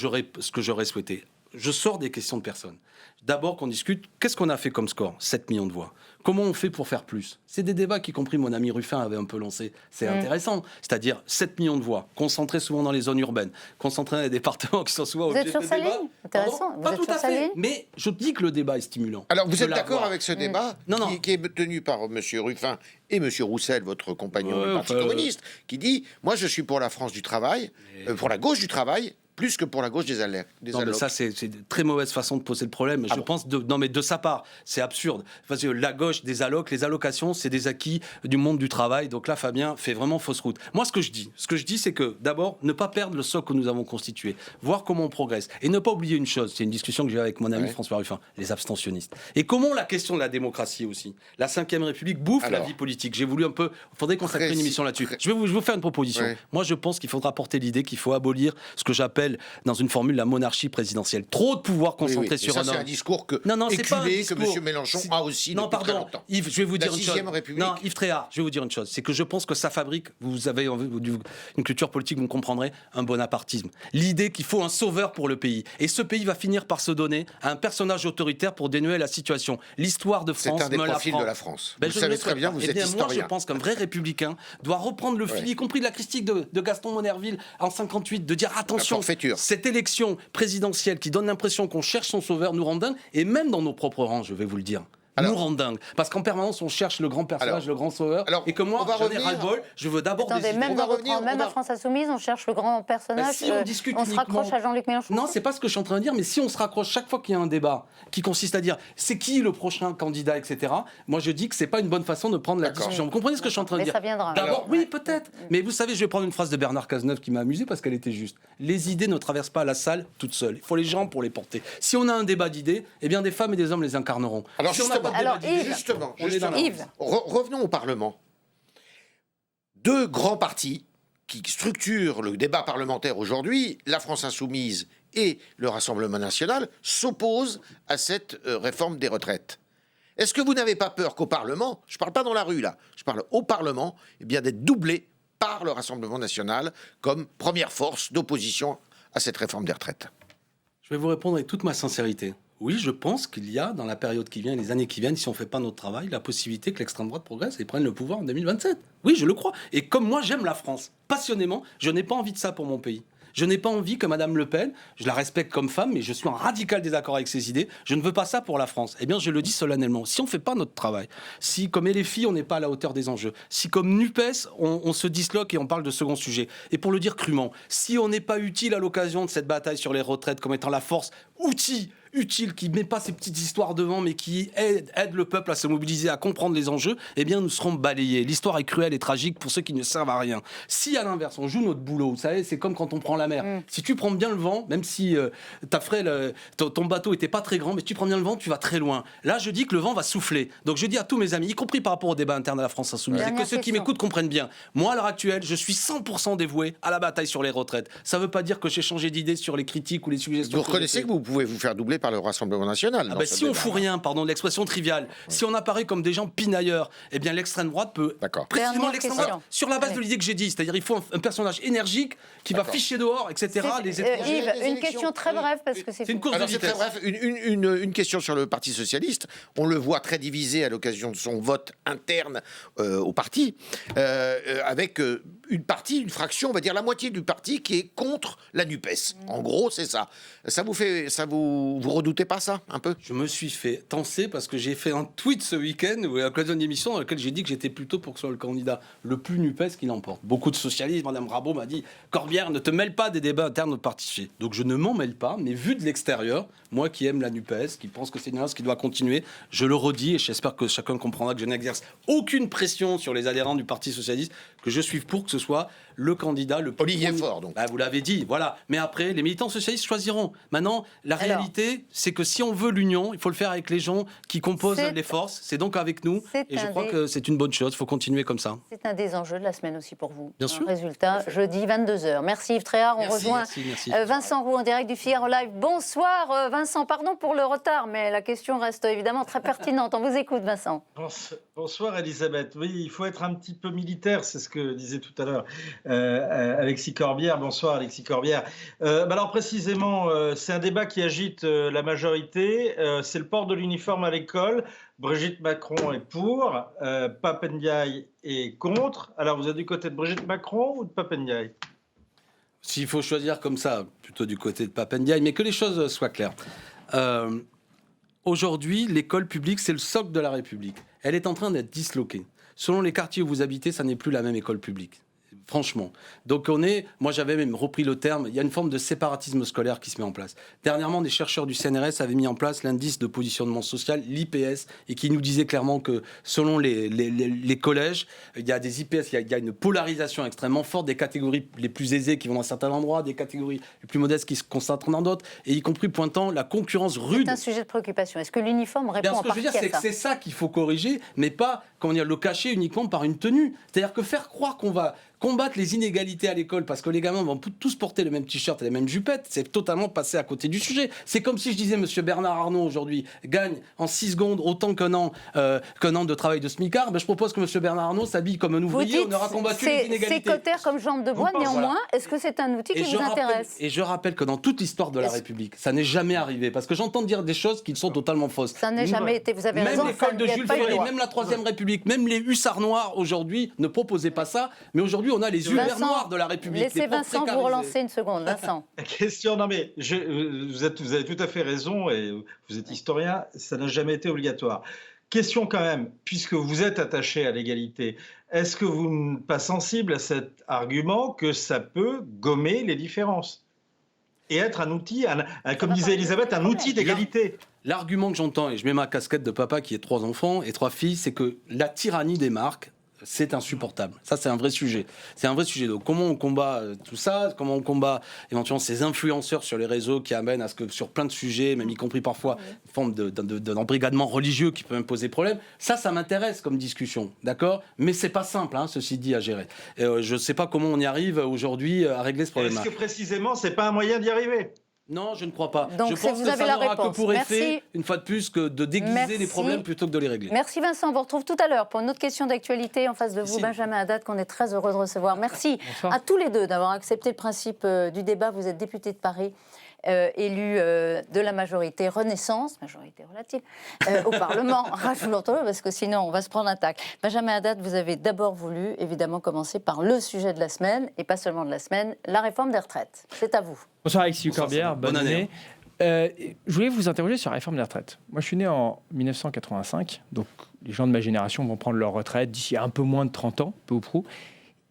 [SPEAKER 2] j'aurais souhaité, je sors des questions de personnes. D'abord qu'on discute, qu'est-ce qu'on a fait comme score? 7 millions de voix. Comment on fait pour faire plus? C'est des débats qui, y compris mon ami Ruffin, avait un peu lancé. C'est intéressant. C'est-à-dire 7 millions de voix, concentrées souvent dans les zones urbaines, concentrées dans les départements qui sont souvent
[SPEAKER 1] objets de débat. Vous êtes sur sa ligne? Intéressant.
[SPEAKER 2] Pas tout à fait, mais je dis que le débat est stimulant.
[SPEAKER 5] Alors, vous êtes d'accord avec ce débat qui est tenu par M. Ruffin et M. Roussel, votre compagnon du Parti communiste, qui dit « Moi, je suis pour la France du travail, pour la gauche du travail, plus que pour la gauche des allocs. »
[SPEAKER 2] Non, mais ça, c'est une très mauvaise façon de poser le problème. Je pense de sa part, c'est absurde. Parce que la gauche des allocs, les allocations, c'est des acquis du monde du travail. Donc là, Fabien fait vraiment fausse route. Moi, ce que je dis, c'est que d'abord, ne pas perdre le socle que nous avons constitué, voir comment on progresse, et ne pas oublier une chose. C'est une discussion que j'ai avec mon ami François Ruffin, les abstentionnistes. Et comment la question de la démocratie aussi, la Ve République bouffe la vie politique. J'ai voulu un peu, il faudrait consacrer une émission là-dessus. Je vais vous faire une proposition. Moi, je pense qu'il faudra porter l'idée qu'il faut abolir ce que j'appelle appelle dans une formule la monarchie présidentielle. Trop de pouvoir concentré sur
[SPEAKER 5] ça,
[SPEAKER 2] un homme.
[SPEAKER 5] c'est un discours que
[SPEAKER 2] c'est pas un discours.
[SPEAKER 5] que M. Mélenchon a aussi depuis très longtemps.
[SPEAKER 2] Yves, je vais vous dire une chose.
[SPEAKER 5] République.
[SPEAKER 2] Non, Yves Tréhard, je vais vous dire une chose. C'est que je pense que ça fabrique, vous avez une culture politique, vous me comprendrez, un bonapartisme. L'idée qu'il faut un sauveur pour le pays. Et ce pays va finir par se donner à un personnage autoritaire pour dénouer la situation. L'histoire de France,
[SPEAKER 5] c'est un des profils de la France.
[SPEAKER 2] Ben,
[SPEAKER 5] vous savez très bien, vous êtes historien.
[SPEAKER 2] Moi, je pense qu'un vrai républicain doit reprendre le fil, y compris de la critique de Gaston Monnerville en 58, de dire attention, cette élection présidentielle qui donne l'impression qu'on cherche son sauveur nous rend dingue, et même dans nos propres rangs, je vais vous le dire. Nous rend dingue. Parce qu'en permanence, on cherche le grand personnage, le grand sauveur. Et que moi, j'en ai ras-le-bol, je veux d'abord des idées.
[SPEAKER 1] Même à France Insoumise, on cherche le grand personnage.
[SPEAKER 2] Si on discute
[SPEAKER 1] on se raccroche à Jean-Luc Mélenchon.
[SPEAKER 2] Non, c'est pas ce que je suis en train de dire, mais si on se raccroche chaque fois qu'il y a un débat qui consiste à dire c'est qui le prochain candidat, etc., moi je dis que c'est pas une bonne façon de prendre la discussion. Vous comprenez ce que je suis en train de dire?
[SPEAKER 1] Mais ça viendra.
[SPEAKER 2] D'abord, oui, peut-être. Mais vous savez, je vais prendre une phrase de Bernard Cazeneuve qui m'a amusé parce qu'elle était juste. Les idées ne traversent pas la salle toutes seules. Il faut les gens pour les porter. Si on a un débat d'idées, eh bien des femmes et des hommes les incarneront.
[SPEAKER 5] Alors
[SPEAKER 2] si on n'a pas de débat d'idées,
[SPEAKER 5] justement,
[SPEAKER 1] Yves.
[SPEAKER 5] Revenons au Parlement. Deux grands partis qui structurent le débat parlementaire aujourd'hui, la France Insoumise et le Rassemblement National, s'opposent à cette réforme des retraites. Est-ce que vous n'avez pas peur qu'au Parlement, je ne parle pas dans la rue là, je parle au Parlement, eh bien d'être doublé par le Rassemblement National comme première force d'opposition à cette réforme des retraites?
[SPEAKER 2] Je vais vous répondre avec toute ma sincérité. Oui, je pense qu'il y a, dans la période qui vient et les années qui viennent, si on ne fait pas notre travail, la possibilité que l'extrême droite progresse et prenne le pouvoir en 2027. Oui, je le crois. Et comme moi, j'aime la France, passionnément, je n'ai pas envie de ça pour mon pays. Je n'ai pas envie que Madame Le Pen, je la respecte comme femme, mais je suis en radical désaccord avec ses idées, je ne veux pas ça pour la France. Eh bien, je le dis solennellement, si on ne fait pas notre travail, si comme LFI, on n'est pas à la hauteur des enjeux, si comme NUPES, on se disloque et on parle de second sujet, et pour le dire crûment, si on n'est pas utile à l'occasion de cette bataille sur les retraites comme étant la force, outil utile, qui ne met pas ces petites histoires devant, mais qui aide le peuple à se mobiliser, à comprendre les enjeux, eh bien, nous serons balayés. L'histoire est cruelle et tragique pour ceux qui ne servent à rien. Si, à l'inverse, on joue notre boulot, vous savez, c'est comme quand on prend la mer. Si tu prends bien le vent, même si ton bateau n'était pas très grand, mais si tu prends bien le vent, tu vas très loin. Là, je dis que le vent va souffler. Donc, je dis à tous mes amis, y compris par rapport au débat interne à la France Insoumise, et que ceux qui m'écoutent comprennent bien. Moi, à l'heure actuelle, je suis 100% dévoué à la bataille sur les retraites. Ça ne veut pas dire que j'ai changé d'idée sur les critiques ou les suggestions.
[SPEAKER 5] Vous reconnaissez que vous pouvez vous faire doubler par le Rassemblement National.
[SPEAKER 2] Si on fout rien, pardon de l'expression triviale, si on apparaît comme des gens pinailleurs, eh bien l'extrême droite peut précisément l'extrême droite sur la base de l'idée que j'ai dit, c'est-à-dire il faut un personnage énergique qui va ficher dehors, etc. Les étrangers.
[SPEAKER 1] Yves, une question très brève parce que c'est
[SPEAKER 2] une course de vitesse.
[SPEAKER 5] Très bref, une question sur le Parti socialiste. On le voit très divisé à l'occasion de son vote interne au parti, avec une fraction, on va dire la moitié du parti qui est contre la NUPES. En gros, c'est ça. Vous redoutez pas ça, un peu?
[SPEAKER 2] Je me suis fait tenser parce que j'ai fait un tweet ce week-end à l'occasion d'une émission dans laquelle j'ai dit que j'étais plutôt pour que ce soit le candidat le plus NUPES qui l'emporte. Beaucoup de socialistes, Madame Rabault m'a dit « Corbière, ne te mêle pas des débats internes de parti ». Donc je ne m'en mêle pas, mais vu de l'extérieur, moi qui aime la NUPES, qui pense que c'est une alliance qui doit continuer, je le redis et j'espère que chacun comprendra que je n'exerce aucune pression sur les adhérents du Parti socialiste, que je suis pour que ce soit le candidat le plus...
[SPEAKER 5] Olivier Faure, donc.
[SPEAKER 2] Vous l'avez dit, voilà. Mais après, les militants socialistes choisiront. Maintenant, la réalité, c'est que si on veut l'union, il faut le faire avec les gens qui composent les forces. C'est donc avec nous. Et je crois que c'est une bonne chose. Il faut continuer comme ça.
[SPEAKER 1] C'est un des enjeux de la semaine aussi pour vous.
[SPEAKER 2] Bien sûr.
[SPEAKER 1] Résultat, jeudi 22h. Merci Yves Tréhard. On rejoint Vincent Roux en direct du Figaro Live. Bonsoir Vincent, pardon pour le retard, mais la question reste évidemment très pertinente. On vous écoute Vincent.
[SPEAKER 6] Bonsoir Elisabeth. Oui, il faut être un petit peu militaire, c'est ce que disait tout à l'heure Alexis Corbière. Bonsoir Alexis Corbière. Alors précisément, c'est un débat qui agite la majorité. C'est le port de l'uniforme à l'école. Brigitte Macron est pour, Pape Ndiaye est contre. Alors vous êtes du côté de Brigitte Macron ou de Pape Ndiaye?
[SPEAKER 2] S'il faut choisir comme ça, plutôt du côté de Pape Ndiaye, mais que les choses soient claires. Aujourd'hui, l'école publique, c'est le socle de la République. Elle est en train d'être disloquée. Selon les quartiers où vous habitez, ça n'est plus la même école publique. Franchement. Donc moi j'avais même repris le terme, il y a une forme de séparatisme scolaire qui se met en place. Dernièrement, des chercheurs du CNRS avaient mis en place l'indice de positionnement social, l'IPS, et qui nous disait clairement que selon les collèges, il y a des IPS, il y a une polarisation extrêmement forte, des catégories les plus aisées qui vont dans certains endroits, des catégories les plus modestes qui se concentrent dans d'autres, et y compris pointant la concurrence rude.
[SPEAKER 1] C'est un sujet de préoccupation. Est-ce que l'uniforme répond en partie à ça?
[SPEAKER 2] Ce que je veux dire, c'est que c'est ça qu'il faut corriger, mais pas le cacher uniquement par une tenue. C'est-à-dire que faire croire qu'on va combattre les inégalités à l'école parce que les gamins vont tous porter le même t-shirt et les mêmes jupettes, c'est totalement passé à côté du sujet. C'est comme si je disais monsieur Bernard Arnault aujourd'hui gagne en 6 secondes autant qu'un an de travail de smicard, je propose que monsieur Bernard Arnault s'habille comme un ouvrier, on aura combattu les inégalités.
[SPEAKER 1] C'est cotère comme jambe de bois, néanmoins, est-ce que c'est un outil qui vous intéresse?
[SPEAKER 2] Et je rappelle que dans toute l'histoire de la République, ça n'est jamais arrivé, parce que j'entends dire des choses qui sont totalement fausses.
[SPEAKER 1] Ça n'a jamais été, vous avez raison.
[SPEAKER 2] Même l'école de Jules Ferry, même la Troisième République, même les hussards noirs aujourd'hui ne proposaient pas ça, mais aujourd'hui on a les hussards noirs de la République.
[SPEAKER 1] Laissez Vincent vous relancer une seconde, Vincent.
[SPEAKER 6] Question, non mais vous avez tout à fait raison, et vous êtes historien, ça n'a jamais été obligatoire. Question quand même, puisque vous êtes attaché à l'égalité, est-ce que vous n'êtes pas sensible à cet argument que ça peut gommer les différences et être un outil, comme disait Elisabeth, un outil d'égalité?
[SPEAKER 2] L'argument que j'entends, et je mets ma casquette de papa qui a 3 enfants et 3 filles, c'est que la tyrannie des marques, c'est insupportable. Ça, c'est un vrai sujet. C'est un vrai sujet. Donc, comment on combat tout ça? Comment on combat éventuellement ces influenceurs sur les réseaux qui amènent à ce que, sur plein de sujets, même y compris parfois une forme d'embrigadement religieux qui peut même poser problème. Ça m'intéresse comme discussion, d'accord? Mais c'est pas simple, ceci dit, à gérer. Et, je sais pas comment on y arrive aujourd'hui à régler ce problème.
[SPEAKER 6] Est-ce que précisément, c'est pas un moyen d'y arriver?
[SPEAKER 2] Non, je ne crois pas.
[SPEAKER 1] Donc,
[SPEAKER 2] je pense
[SPEAKER 1] vous
[SPEAKER 2] que
[SPEAKER 1] avez
[SPEAKER 2] ça
[SPEAKER 1] la
[SPEAKER 2] n'aura
[SPEAKER 1] réponse.
[SPEAKER 2] que pour effet,
[SPEAKER 1] Merci.
[SPEAKER 2] une fois de plus, que de déguiser les problèmes plutôt que de les régler.
[SPEAKER 1] Merci Vincent, on vous retrouve tout à l'heure pour une autre question d'actualité en face de vous,
[SPEAKER 2] Merci.
[SPEAKER 1] Benjamin Haddad, qu'on est très heureux de recevoir. Merci à tous les deux d'avoir accepté le principe du débat. Vous êtes député de Paris, élu de la majorité Renaissance, majorité relative, au Parlement. Rajoutons-le parce que sinon on va se prendre un tac. Benjamin Haddad, vous avez d'abord voulu évidemment commencer par le sujet de la semaine, et pas seulement de la semaine, la réforme des retraites. C'est à vous.
[SPEAKER 7] Bonsoir Alexis Corbière, bonne année. Je voulais vous interroger sur la réforme des retraites. Moi, je suis né en 1985, donc les gens de ma génération vont prendre leur retraite d'ici un peu moins de 30 ans, peu ou prou.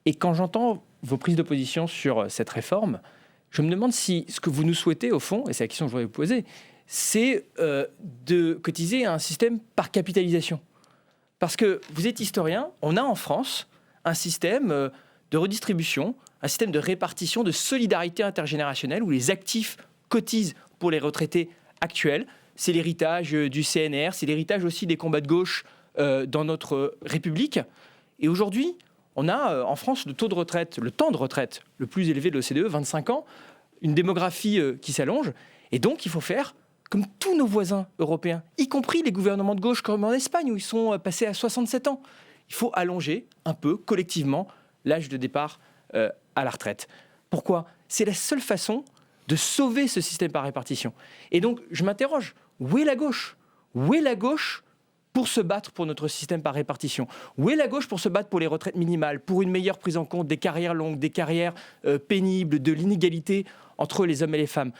[SPEAKER 7] Et quand j'entends vos prises de position sur cette réforme, je me demande si ce que vous nous souhaitez, au fond, et c'est la question que je voudrais vous poser, c'est de cotiser un système par capitalisation. Parce que vous êtes historien, on a en France un système de redistribution, un système de répartition, de solidarité intergénérationnelle où les actifs cotisent pour les retraités actuels. C'est l'héritage du CNR, c'est l'héritage aussi des combats de gauche dans notre République. Et aujourd'hui, on a en France le taux de retraite, le temps de retraite le plus élevé de l'OCDE, 25 ans, une démographie qui s'allonge. Et donc, il faut faire comme tous nos voisins européens, y compris les gouvernements de gauche comme en Espagne où ils sont passés à 67 ans. Il faut allonger un peu collectivement l'âge de départ à la retraite. Pourquoi? C'est la seule façon de sauver ce système par répartition. Et donc, je m'interroge, où est la gauche? Où est la gauche pour se battre pour notre système par répartition? Où est la gauche pour se battre pour les retraites minimales, pour une meilleure prise en compte des carrières longues, des carrières pénibles, de l'inégalité entre les hommes et les femmes?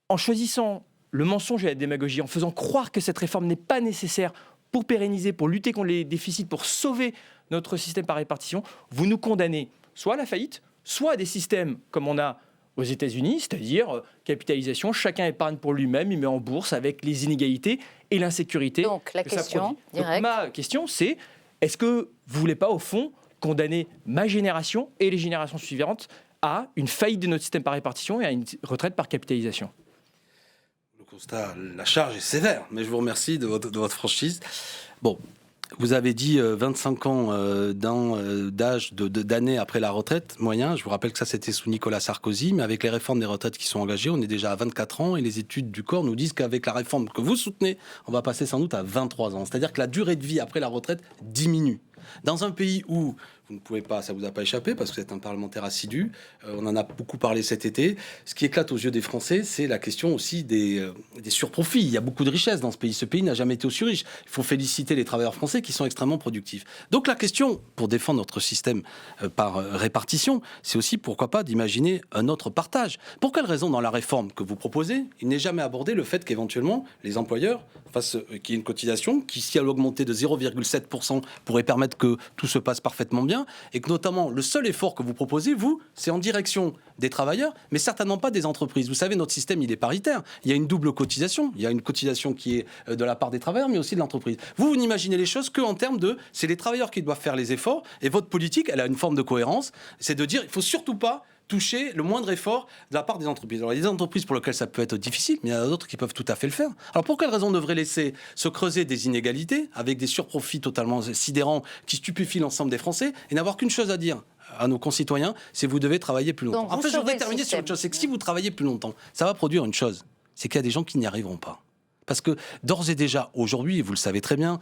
[SPEAKER 7] En choisissant le mensonge et la démagogie, en faisant croire que cette réforme n'est pas nécessaire pour pérenniser, pour lutter contre les déficits, pour sauver notre système par répartition, vous nous condamnez soit à la faillite, soit à des systèmes comme on a aux États-Unis, c'est-à-dire capitalisation, chacun épargne pour lui-même, il met en bourse avec les inégalités et l'insécurité.
[SPEAKER 1] Donc la question directe.
[SPEAKER 7] Ma question, c'est est-ce que vous ne voulez pas, au fond, condamner ma génération et les générations suivantes à une faillite de notre système par répartition et à une retraite par capitalisation?
[SPEAKER 2] Le constat, la charge est sévère, mais je vous remercie de votre franchise. Bon. Vous avez dit 25 ans d'âge d'années après la retraite moyen. Je vous rappelle que ça, c'était sous Nicolas Sarkozy. Mais avec les réformes des retraites qui sont engagées, on est déjà à 24 ans. Et les études du corps nous disent qu'avec la réforme que vous soutenez, on va passer sans doute à 23 ans. C'est-à-dire que la durée de vie après la retraite diminue. Dans un pays où vous ne pouvez pas, ça vous a pas échappé parce que vous êtes un parlementaire assidu, on en a beaucoup parlé cet été, ce qui éclate aux yeux des Français, c'est la question aussi des surprofits. Il y a beaucoup de richesses dans ce pays. Ce pays n'a jamais été aussi riche. Il faut féliciter les travailleurs français qui sont extrêmement productifs. Donc la question, pour défendre notre système par répartition, c'est aussi, pourquoi pas, d'imaginer un autre partage. Pour quelle raison, dans la réforme que vous proposez, il n'est jamais abordé le fait qu'éventuellement, les employeurs fassent qu'il y ait une cotisation qui, si elle augmentait de 0,7%, pourrait permettre que tout se passe parfaitement bien, et que notamment le seul effort que vous proposez, vous, c'est en direction des travailleurs, mais certainement pas des entreprises. Vous savez, notre système, il est paritaire. Il y a une double cotisation. Il y a une cotisation qui est de la part des travailleurs, mais aussi de l'entreprise. Vous n'imaginez les choses qu'en termes de... C'est les travailleurs qui doivent faire les efforts, et votre politique, elle a une forme de cohérence, c'est de dire, il ne faut surtout pas toucher le moindre effort de la part des entreprises. Alors, il y a des entreprises pour lesquelles ça peut être difficile, mais il y en a d'autres qui peuvent tout à fait le faire. Alors, pour quelle raison on devrait laisser se creuser des inégalités avec des surprofits totalement sidérants qui stupéfient l'ensemble des Français et n'avoir qu'une chose à dire à nos concitoyens, c'est vous devez travailler plus longtemps.
[SPEAKER 1] Donc,
[SPEAKER 2] En fait, je voudrais
[SPEAKER 1] sauvez le
[SPEAKER 2] terminer sur une
[SPEAKER 1] système.
[SPEAKER 2] chose, c'est que si vous travaillez plus longtemps, ça va produire une chose, c'est qu'il y a des gens qui n'y arriveront pas. Parce que d'ores et déjà, aujourd'hui, vous le savez très bien,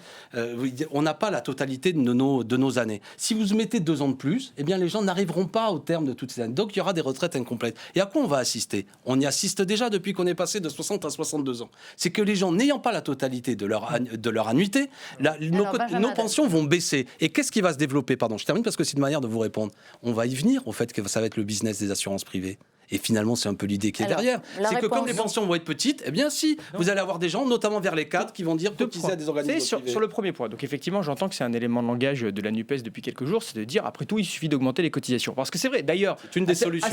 [SPEAKER 2] on n'a pas la totalité de nos années. Si vous mettez 2 ans de plus, eh bien, les gens n'arriveront pas au terme de toutes ces années. Donc, il y aura des retraites incomplètes. Et à quoi on va assister ? On y assiste déjà depuis qu'on est passé de 60 à 62 ans. C'est que les gens n'ayant pas la totalité de leur annuité, nos pensions vont baisser. Et qu'est-ce qui va se développer ? Pardon, je termine parce que c'est une manière de vous répondre. On va y venir au fait que ça va être le business des assurances privées. Et finalement, c'est un peu l'idée qui est derrière. C'est que comme les pensions vont être petites, eh bien si, vous allez avoir des gens, notamment vers les cadres, qui vont dire cotiser à des organismes privés.
[SPEAKER 7] Sur le premier point, donc effectivement, j'entends que c'est un élément de langage de la NUPES depuis quelques jours, c'est de dire, après tout, il suffit d'augmenter les cotisations. Parce que c'est vrai, d'ailleurs,
[SPEAKER 2] c'est une des solutions.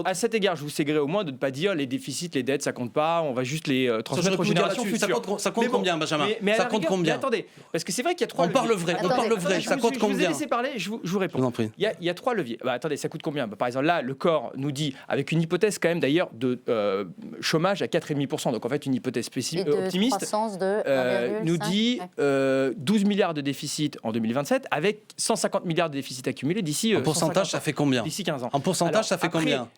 [SPEAKER 7] À cet égard, je vous ségrerai au moins de ne pas dire les déficits, les dettes, ça compte pas, on va juste les transmettre aux générations futures.
[SPEAKER 2] Ça compte combien, Benjamin ? Ça compte combien ?
[SPEAKER 7] Mais attendez, parce que c'est vrai qu'il y a 3
[SPEAKER 2] leviers. On parle vrai, ça compte combien ?
[SPEAKER 7] Je vous ai laissé parler, je vous réponds. Il y a 3 leviers. Attendez, ça coûte combien ? Par exemple, là, le corps nous dit, avec une hypothèse quand même d'ailleurs de chômage à 4,5%, donc en fait une hypothèse optimiste, nous dit 12 milliards de déficit en 2027 avec 150 milliards de déficit accumulés d'ici
[SPEAKER 2] en pourcentage, ça fait combien ?
[SPEAKER 7] D'ici 15 ans.
[SPEAKER 2] En pourcentage, ça fait combien ?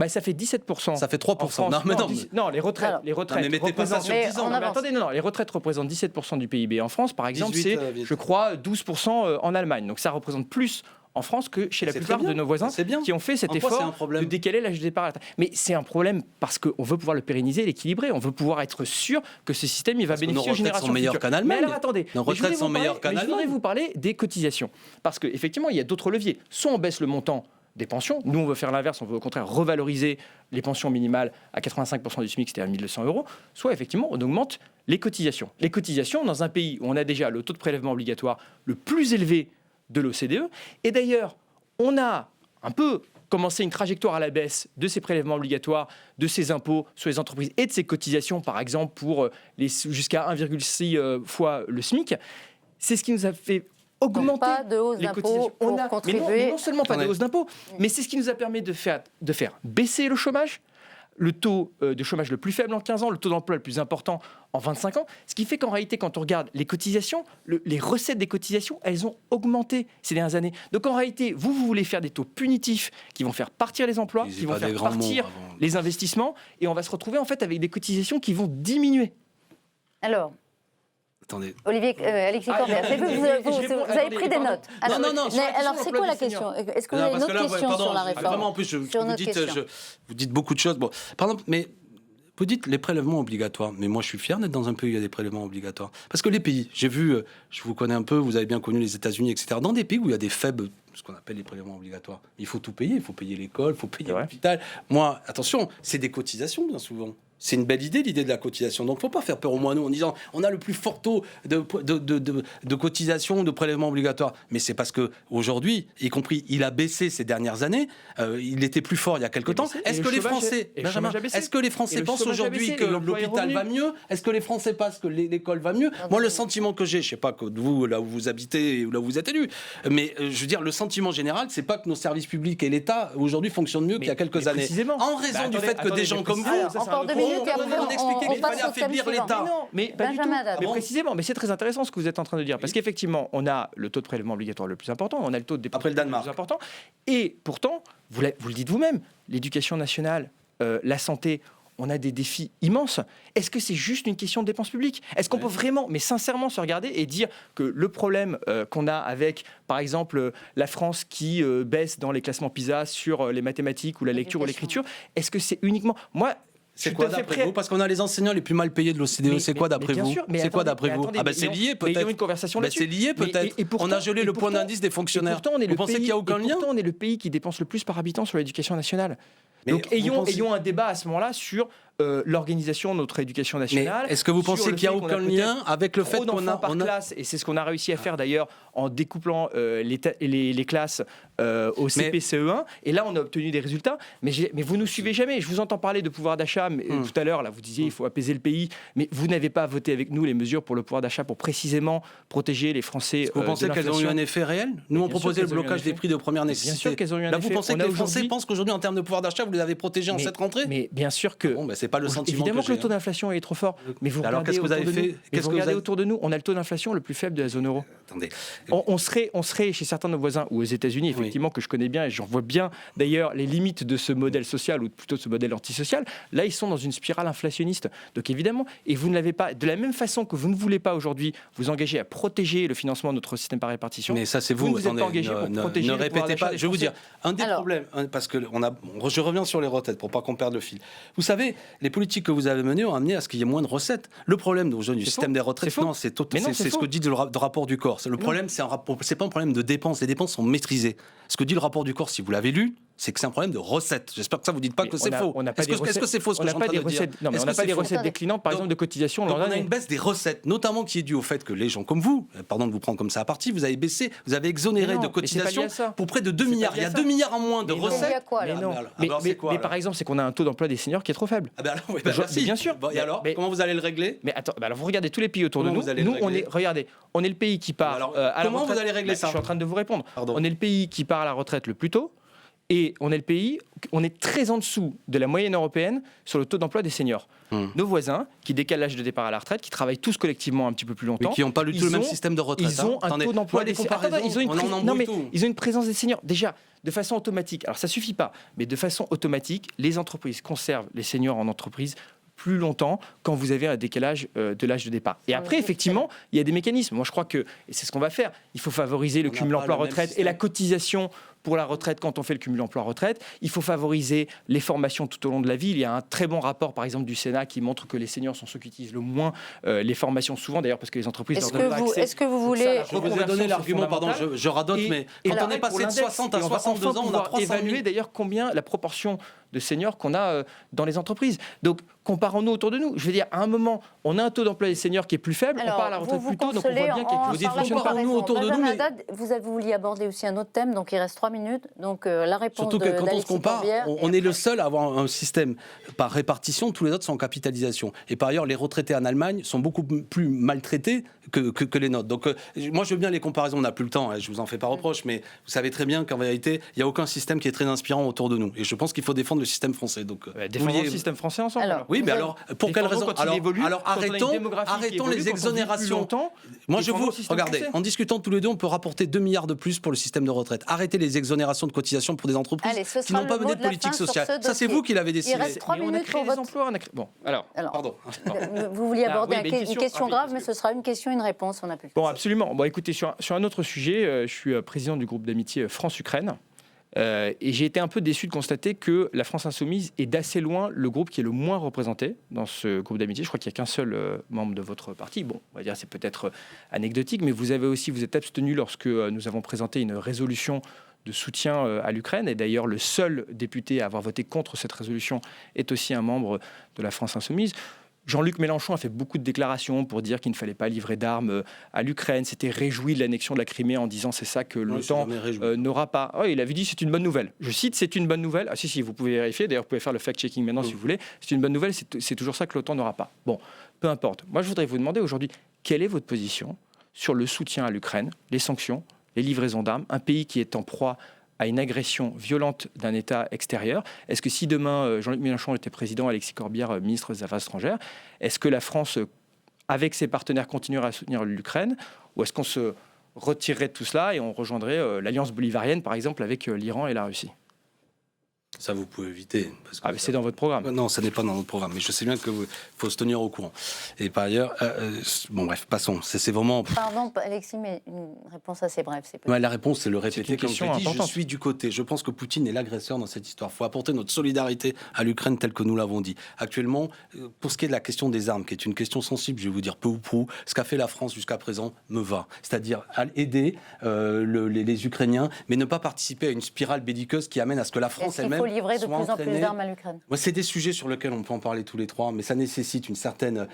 [SPEAKER 7] Ça fait 17%.
[SPEAKER 2] Ça fait 3%. Non,
[SPEAKER 7] les retraites.
[SPEAKER 2] Non, mais mettez pas ça sur 10 ans.
[SPEAKER 7] Attendez, les retraites représentent 17% du PIB en France, par exemple, c'est, je crois, 12% en Allemagne. Donc ça représente plus en France que chez la plupart de nos voisins qui ont fait cet effort de décaler l'âge de départ à la retraite. Mais c'est un problème parce qu'on veut pouvoir le pérenniser, l'équilibrer. On veut pouvoir être sûr que ce système il va bénéficier aux générations futures. Mais alors attendez,
[SPEAKER 2] nos retraites sont meilleures qu'en Allemagne.
[SPEAKER 7] Je voudrais vous parler des cotisations. Parce qu'effectivement, il y a d'autres leviers. Soit on baisse le montant des pensions. Nous, on veut faire l'inverse. On veut au contraire revaloriser les pensions minimales à 85% du SMIC, c'est-à-dire 1 200 €. Soit, effectivement, on augmente les cotisations. Les cotisations, dans un pays où on a déjà le taux de prélèvement obligatoire le plus élevé de l'OCDE. Et d'ailleurs, on a un peu commencé une trajectoire à la baisse de ces prélèvements obligatoires, de ces impôts sur les entreprises et de ces cotisations, par exemple, pour jusqu'à 1,6 fois le SMIC. C'est ce qui nous a fait augmenter
[SPEAKER 1] pas de hausse
[SPEAKER 7] les
[SPEAKER 1] d'impôts
[SPEAKER 7] cotisations.
[SPEAKER 1] pour contribuer.
[SPEAKER 7] Mais non seulement pas de hausse d'impôts, mais c'est ce qui nous a permis de faire baisser le chômage, le taux de chômage le plus faible en 15 ans, le taux d'emploi le plus important en 25 ans. Ce qui fait qu'en réalité, quand on regarde les cotisations, les recettes des cotisations, elles ont augmenté ces dernières années. Donc en réalité, vous voulez faire des taux punitifs qui vont faire partir les emplois, qui vont faire partir les investissements, et on va se retrouver en fait avec des cotisations qui vont diminuer.
[SPEAKER 1] Alors,
[SPEAKER 2] attendez.
[SPEAKER 1] Olivier, Alexis Corbière, vous avez pris des notes.
[SPEAKER 2] Non.
[SPEAKER 1] Alors, c'est quoi la question ? Est-ce que vous avez une autre question sur la réforme ?
[SPEAKER 2] Vraiment, en plus, vous dites beaucoup de choses. Bon, par exemple, mais vous dites les prélèvements obligatoires. Mais moi, je suis fier d'être dans un pays où il y a des prélèvements obligatoires. Parce que les pays, j'ai vu, je vous connais un peu, vous avez bien connu les États-Unis, etc. Dans des pays où il y a des faibles, ce qu'on appelle les prélèvements obligatoires, il faut tout payer. Il faut payer l'école, il faut payer l'hôpital. Moi, attention, c'est des cotisations, bien souvent. C'est une belle idée, l'idée de la cotisation. Donc, il ne faut pas faire peur aux moineaux en disant on a le plus fort taux de cotisation, de prélèvement obligatoire. Mais c'est parce qu'aujourd'hui, y compris, il a baissé ces dernières années. Il était plus fort il y a quelque temps. Est-ce que les Français pensent aujourd'hui que l'hôpital va mieux ? Est-ce que les Français pensent que l'école va mieux ? Moi, le sentiment que j'ai, je ne sais pas que vous, là où vous habitez ou là où vous êtes élu, mais je veux dire, le sentiment général, c'est pas que nos services publics et l'État aujourd'hui fonctionnent mieux qu'il y a quelques années. En raison du fait que des gens comme vous...
[SPEAKER 1] On
[SPEAKER 2] expliquait qu'il fallait affaiblir l'État.
[SPEAKER 7] Mais pas du tout. Mais précisément, mais c'est très intéressant ce que vous êtes en train de dire. Parce qu'effectivement, on a le taux de prélèvement obligatoire le plus important, on a le taux de dépenses le plus important. Et pourtant, vous le dites vous-même, l'éducation nationale, la santé, on a des défis immenses. Est-ce que c'est juste une question de dépenses publiques ? Est-ce qu'on peut vraiment, mais sincèrement, se regarder et dire que le problème qu'on a avec, par exemple, la France qui baisse dans les classements PISA sur les mathématiques ou la lecture ou l'écriture, est-ce que c'est uniquement...
[SPEAKER 2] C'est quoi d'après vous ? Parce qu'on a les enseignants les plus mal payés de l'OCDE. C'est quoi d'après vous ? C'est quoi d'après vous ? Ah ben c'est lié peut-être.
[SPEAKER 7] Il y a une conversation là-dessus.
[SPEAKER 2] C'est lié peut-être. On a gelé le point d'indice des fonctionnaires. Vous pensez qu'il n'y a aucun lien ?
[SPEAKER 7] Pourtant, on est le pays qui dépense le plus par habitant sur l'éducation nationale. Donc ayons un débat à ce moment-là sur l'organisation de notre éducation nationale.
[SPEAKER 2] Mais est-ce que vous pensez qu'il n'y a aucun lien avec le fait qu'on a
[SPEAKER 7] par classe, et c'est ce qu'on a réussi à faire d'ailleurs en découplant les classes au CP-CE1, et là on a obtenu des résultats, mais vous nous suivez jamais. Je vous entends parler de pouvoir d'achat, mais tout à l'heure là vous disiez il faut apaiser le pays, mais vous n'avez pas voté avec nous les mesures pour le pouvoir d'achat pour précisément protéger les Français.
[SPEAKER 2] Vous pensez qu'elles ont eu un effet réel ? Nous on proposait le blocage des prix de première nécessité.
[SPEAKER 7] Bien sûr qu'elles ont eu un effet.
[SPEAKER 2] Là vous pensez que les Français pensent qu'aujourd'hui en termes de pouvoir d'achat vous les avez protégés en cette rentrée ?
[SPEAKER 7] Mais bien sûr que...
[SPEAKER 2] c'est pas le sentiment
[SPEAKER 7] évidemment
[SPEAKER 2] que
[SPEAKER 7] que le
[SPEAKER 2] j'ai,
[SPEAKER 7] taux d'inflation est trop fort. Mais vous
[SPEAKER 2] Alors,
[SPEAKER 7] regardez
[SPEAKER 2] qu'est-ce que vous avez
[SPEAKER 7] autour de
[SPEAKER 2] fait
[SPEAKER 7] nous, mais
[SPEAKER 2] Qu'est-ce
[SPEAKER 7] vous
[SPEAKER 2] que
[SPEAKER 7] regardez
[SPEAKER 2] vous avez-
[SPEAKER 7] autour de nous, on a le taux d'inflation le plus faible de la zone euro.
[SPEAKER 2] Attendez.
[SPEAKER 7] On serait chez certains de nos voisins, ou aux États-Unis, effectivement, que je connais bien, et j'en vois bien d'ailleurs les limites de ce modèle social, ou plutôt de ce modèle antisocial. Là, ils sont dans une spirale inflationniste. Donc évidemment, et vous ne l'avez pas, de la même façon que vous ne voulez pas aujourd'hui vous engager à protéger le financement de notre système par répartition.
[SPEAKER 2] Mais ça, c'est vous.
[SPEAKER 7] Vous ne vous êtes
[SPEAKER 2] Attendez,
[SPEAKER 7] pas engagé pour protéger
[SPEAKER 2] ne
[SPEAKER 7] le pouvoir
[SPEAKER 2] répétez
[SPEAKER 7] d'achat
[SPEAKER 2] pas.
[SPEAKER 7] des
[SPEAKER 2] Je vais vous dire,
[SPEAKER 7] Français.
[SPEAKER 2] un des
[SPEAKER 1] Alors-
[SPEAKER 2] problèmes, parce que je reviens sur les retraites pour pas qu'on perde le fil. Vous savez, les politiques que vous avez menées ont amené à ce qu'il y ait moins de recettes. Le problème du système
[SPEAKER 7] faux.
[SPEAKER 2] des retraites,
[SPEAKER 7] C'est faux.
[SPEAKER 2] non, c'est
[SPEAKER 7] Mais non, c'est
[SPEAKER 2] ce
[SPEAKER 7] faux.
[SPEAKER 2] que dit le rapport du corps. Le problème, c'est pas un problème de dépenses. Les dépenses sont maîtrisées. Ce que dit le rapport du corps, si vous l'avez lu, c'est que c'est un problème de recettes. J'espère que ça vous dites pas
[SPEAKER 7] Mais
[SPEAKER 2] que c'est faux.
[SPEAKER 7] on n'a pas
[SPEAKER 2] Est-ce
[SPEAKER 7] des
[SPEAKER 2] que c'est faux ce que
[SPEAKER 7] on
[SPEAKER 2] je
[SPEAKER 7] n'a
[SPEAKER 2] suis en
[SPEAKER 7] pas
[SPEAKER 2] train
[SPEAKER 7] des
[SPEAKER 2] de dire
[SPEAKER 7] recettes. Non, mais
[SPEAKER 2] Est-ce
[SPEAKER 7] on n'a
[SPEAKER 2] que
[SPEAKER 7] pas
[SPEAKER 2] c'est
[SPEAKER 7] des
[SPEAKER 2] faux
[SPEAKER 7] recettes déclinantes, par
[SPEAKER 2] Donc-
[SPEAKER 7] exemple, de cotisation
[SPEAKER 2] Donc
[SPEAKER 7] l'an
[SPEAKER 2] on a
[SPEAKER 7] dernier.
[SPEAKER 2] une baisse des recettes, notamment qui est due au fait que les gens comme vous, pardon de vous prendre comme ça à partie, vous avez baissé, vous avez exonéré
[SPEAKER 7] Mais non,
[SPEAKER 2] de
[SPEAKER 7] mais c'est pas lié
[SPEAKER 2] cotisations
[SPEAKER 7] à ça.
[SPEAKER 2] pour près de 2
[SPEAKER 7] C'est pas
[SPEAKER 2] milliards.
[SPEAKER 7] lié
[SPEAKER 2] Il y
[SPEAKER 7] à
[SPEAKER 2] a
[SPEAKER 7] ça.
[SPEAKER 2] 2 milliards en moins de
[SPEAKER 7] Mais non.
[SPEAKER 1] Il y a
[SPEAKER 2] recettes.
[SPEAKER 1] quoi,
[SPEAKER 7] Mais
[SPEAKER 1] là
[SPEAKER 7] non.
[SPEAKER 2] alors
[SPEAKER 7] Mais
[SPEAKER 2] c'est quoi,
[SPEAKER 7] par exemple, c'est qu'on a un taux d'emploi des seniors qui est trop faible.
[SPEAKER 2] Ah ben alors, oui, ben
[SPEAKER 7] Je-
[SPEAKER 2] merci.
[SPEAKER 7] bien sûr.
[SPEAKER 2] Bon, et alors,
[SPEAKER 7] Mais-
[SPEAKER 2] comment vous allez le régler
[SPEAKER 7] Mais attends, alors vous regardez tous les pays autour
[SPEAKER 2] Comment
[SPEAKER 7] de
[SPEAKER 2] vous
[SPEAKER 7] nous.
[SPEAKER 2] allez le
[SPEAKER 7] Nous,
[SPEAKER 2] régler
[SPEAKER 7] on est le pays qui part
[SPEAKER 2] Alors,
[SPEAKER 7] à la
[SPEAKER 2] comment
[SPEAKER 7] retraite.
[SPEAKER 2] vous allez régler ça
[SPEAKER 7] Je suis en train de vous répondre.
[SPEAKER 2] Pardon.
[SPEAKER 7] On est le pays qui part à la retraite le plus tôt. Et on est le pays, on est très en dessous de la moyenne européenne sur le taux d'emploi des seniors. Nos voisins, qui décalent l'âge de départ à la retraite, qui travaillent tous collectivement un petit peu plus longtemps,
[SPEAKER 2] Mais qui n'ont pas du tout le
[SPEAKER 7] ils
[SPEAKER 2] même
[SPEAKER 7] ont-
[SPEAKER 2] système de retraite.
[SPEAKER 7] ils ont un
[SPEAKER 2] Attendez,
[SPEAKER 7] taux d'emploi
[SPEAKER 2] moi, les
[SPEAKER 7] des seniors.
[SPEAKER 2] comparaisons,
[SPEAKER 7] Ils ont une
[SPEAKER 2] on en
[SPEAKER 7] non,
[SPEAKER 2] embrouille
[SPEAKER 7] mais
[SPEAKER 2] tout.
[SPEAKER 7] ils ont une présence des seniors déjà de façon automatique. Alors ça suffit pas, mais de façon automatique, les entreprises conservent les seniors en entreprise plus longtemps quand vous avez un décalage de l'âge de départ. Et après, effectivement, il y a des mécanismes. Moi, je crois que, et c'est ce qu'on va faire, il faut favoriser le
[SPEAKER 2] On n'a
[SPEAKER 7] cumul
[SPEAKER 2] pas le même
[SPEAKER 7] emploi-retraite et
[SPEAKER 2] système.
[SPEAKER 7] la cotisation pour la retraite quand on fait le cumul emploi-retraite. Il faut favoriser les formations tout au long de la vie. Il y a un très bon rapport, par exemple, du Sénat qui montre que les seniors sont ceux qui utilisent le moins les formations, souvent, d'ailleurs, parce que les entreprises
[SPEAKER 1] Est-ce
[SPEAKER 7] leur donnent pas
[SPEAKER 1] que vous,
[SPEAKER 7] accès.
[SPEAKER 1] est-ce que vous
[SPEAKER 7] Donc
[SPEAKER 1] voulez...
[SPEAKER 7] ça, la
[SPEAKER 2] Je vous ai
[SPEAKER 7] reconversion,
[SPEAKER 2] donné
[SPEAKER 7] c'est
[SPEAKER 2] l'argument, pardon,
[SPEAKER 7] fondamental.
[SPEAKER 2] je radote, mais quand on est passé de 60 à 62 ans, on a 300 000.
[SPEAKER 7] évaluer d'ailleurs combien la proportion de seniors qu'on a dans les entreprises. Donc, comparons-nous autour de nous. Je veux dire, à un moment, on a un taux d'emploi des seniors qui est plus faible, on part à la retraite plus tôt, donc on voit bien qu'il y a quelque chose qui ne fonctionne pas.
[SPEAKER 2] nous autour de nous, mais-
[SPEAKER 1] Vous vouliez aborder aussi un autre thème, donc il reste 3 minutes. Donc la réponse
[SPEAKER 2] Surtout que quand on se
[SPEAKER 1] d'Alexis
[SPEAKER 2] compare,
[SPEAKER 1] Corbière,
[SPEAKER 2] on est le seul à avoir un système par répartition, tous les autres sont en capitalisation. Et par ailleurs, les retraités en Allemagne sont beaucoup plus maltraités que les nôtres. Donc moi, je veux bien les comparaisons, on n'a plus le temps, hein, je vous en fais pas reproche, mais vous savez très bien qu'en vérité, il n'y a aucun système qui est très inspirant autour de nous. Et je pense qu'il faut défendre le système français. Donc,
[SPEAKER 7] Défendons
[SPEAKER 2] vouliez-
[SPEAKER 7] le système français ensemble.
[SPEAKER 1] Alors,
[SPEAKER 7] alors.
[SPEAKER 2] Oui, mais
[SPEAKER 1] Vous
[SPEAKER 2] alors, pour quelle
[SPEAKER 7] Défendons
[SPEAKER 2] raison
[SPEAKER 7] quand il évolue,
[SPEAKER 2] alors
[SPEAKER 7] quand on a une démographie qui
[SPEAKER 2] arrêtons
[SPEAKER 7] évolue,
[SPEAKER 2] les
[SPEAKER 7] quand on vit plus
[SPEAKER 2] exonérations.
[SPEAKER 7] longtemps,
[SPEAKER 2] Moi, je
[SPEAKER 7] défendons
[SPEAKER 2] vous
[SPEAKER 7] le système
[SPEAKER 2] regardez,
[SPEAKER 7] français.
[SPEAKER 2] en discutant tous les deux, on peut rapporter 2 milliards de plus pour le système de retraite. Arrêtez les exonérations de cotisation pour des entreprises
[SPEAKER 1] Allez, ce
[SPEAKER 2] qui
[SPEAKER 1] sera
[SPEAKER 2] n'ont pas
[SPEAKER 1] le
[SPEAKER 2] mené
[SPEAKER 1] mot
[SPEAKER 2] de
[SPEAKER 1] de la
[SPEAKER 2] politique
[SPEAKER 1] fin sur
[SPEAKER 2] sociale.
[SPEAKER 1] ce
[SPEAKER 2] Ça, c'est
[SPEAKER 1] dossier.
[SPEAKER 2] vous qui l'avez
[SPEAKER 1] Il
[SPEAKER 2] décidé.
[SPEAKER 1] reste 3
[SPEAKER 7] Mais on a
[SPEAKER 1] minutes
[SPEAKER 7] créé
[SPEAKER 1] pour
[SPEAKER 7] des
[SPEAKER 1] votre...
[SPEAKER 7] emplois. Bon, alors.
[SPEAKER 1] Alors,
[SPEAKER 2] Pardon.
[SPEAKER 1] vous vouliez
[SPEAKER 7] Ah,
[SPEAKER 1] aborder
[SPEAKER 7] oui, mais
[SPEAKER 1] une question
[SPEAKER 7] rapide,
[SPEAKER 1] grave, mais
[SPEAKER 7] parce
[SPEAKER 1] ce sera une question, une réponse. On n'a plus le
[SPEAKER 7] Bon,
[SPEAKER 1] temps.
[SPEAKER 7] absolument. Bon, écoutez, sur un autre sujet, je suis président du groupe d'amitié France-Ukraine. Et j'ai été un peu déçu de constater que la France Insoumise est d'assez loin le groupe qui est le moins représenté dans ce groupe d'amitié. Je crois qu'il n'y a qu'un seul membre de votre parti. Bon, on va dire c'est peut-être anecdotique, mais vous êtes abstenu lorsque nous avons présenté une résolution de soutien à l'Ukraine. Et d'ailleurs, le seul député à avoir voté contre cette résolution est aussi un membre de la France Insoumise. Jean-Luc Mélenchon a fait beaucoup de déclarations pour dire qu'il ne fallait pas livrer d'armes à l'Ukraine. S'était réjoui de l'annexion de la Crimée en disant c'est ça que l'OTAN n'aura pas. Oh, il avait dit c'est une bonne nouvelle. Je cite, c'est une bonne nouvelle. Ah si, vous pouvez vérifier. D'ailleurs, vous pouvez faire le fact-checking maintenant si vous voulez. C'est une bonne nouvelle, c'est toujours ça que l'OTAN n'aura pas. Bon, peu importe. Moi, je voudrais vous demander aujourd'hui, quelle est votre position sur le soutien à l'Ukraine, les sanctions, les livraisons d'armes, un pays qui est en proie à une agression violente d'un État extérieur. Est-ce que si demain Jean-Luc Mélenchon était président, Alexis Corbière ministre des Affaires étrangères, est-ce que la France, avec ses partenaires, continuerait à soutenir l'Ukraine, ou est-ce qu'on se retirerait de tout cela et on rejoindrait l'alliance bolivarienne, par exemple, avec l'Iran et la Russie?
[SPEAKER 2] Ça, vous pouvez éviter. Parce que
[SPEAKER 7] mais c'est dans votre programme.
[SPEAKER 2] Non, ça n'est pas dans notre programme. Mais je sais bien qu'il faut se tenir au courant. Et par ailleurs, bon, bref, passons. C'est vraiment.
[SPEAKER 1] Pardon, Alexis, mais une réponse assez brève. C'est possible.
[SPEAKER 2] Ouais, la réponse, c'est le répéter.
[SPEAKER 7] une
[SPEAKER 2] Comme je
[SPEAKER 7] question
[SPEAKER 2] l'ai dit, je
[SPEAKER 7] importante.
[SPEAKER 2] suis du côté. Je pense que Poutine est l'agresseur dans cette histoire. Il faut apporter notre solidarité à l'Ukraine telle que nous l'avons dit. Actuellement, pour ce qui est de la question des armes, qui est une question sensible, je vais vous dire peu ou prou, ce qu'a fait la France jusqu'à présent me va. C'est-à-dire aider les Ukrainiens, mais ne pas participer à une spirale belliqueuse qui amène à ce que la France
[SPEAKER 1] Est-ce qu'il
[SPEAKER 2] elle-même
[SPEAKER 1] faut livrer de
[SPEAKER 2] soit
[SPEAKER 1] plus en plus
[SPEAKER 2] entraînée.
[SPEAKER 1] d'armes à l'Ukraine?
[SPEAKER 2] Moi, c'est des sujets sur lesquels on peut en parler tous les trois, mais ça nécessite une certaine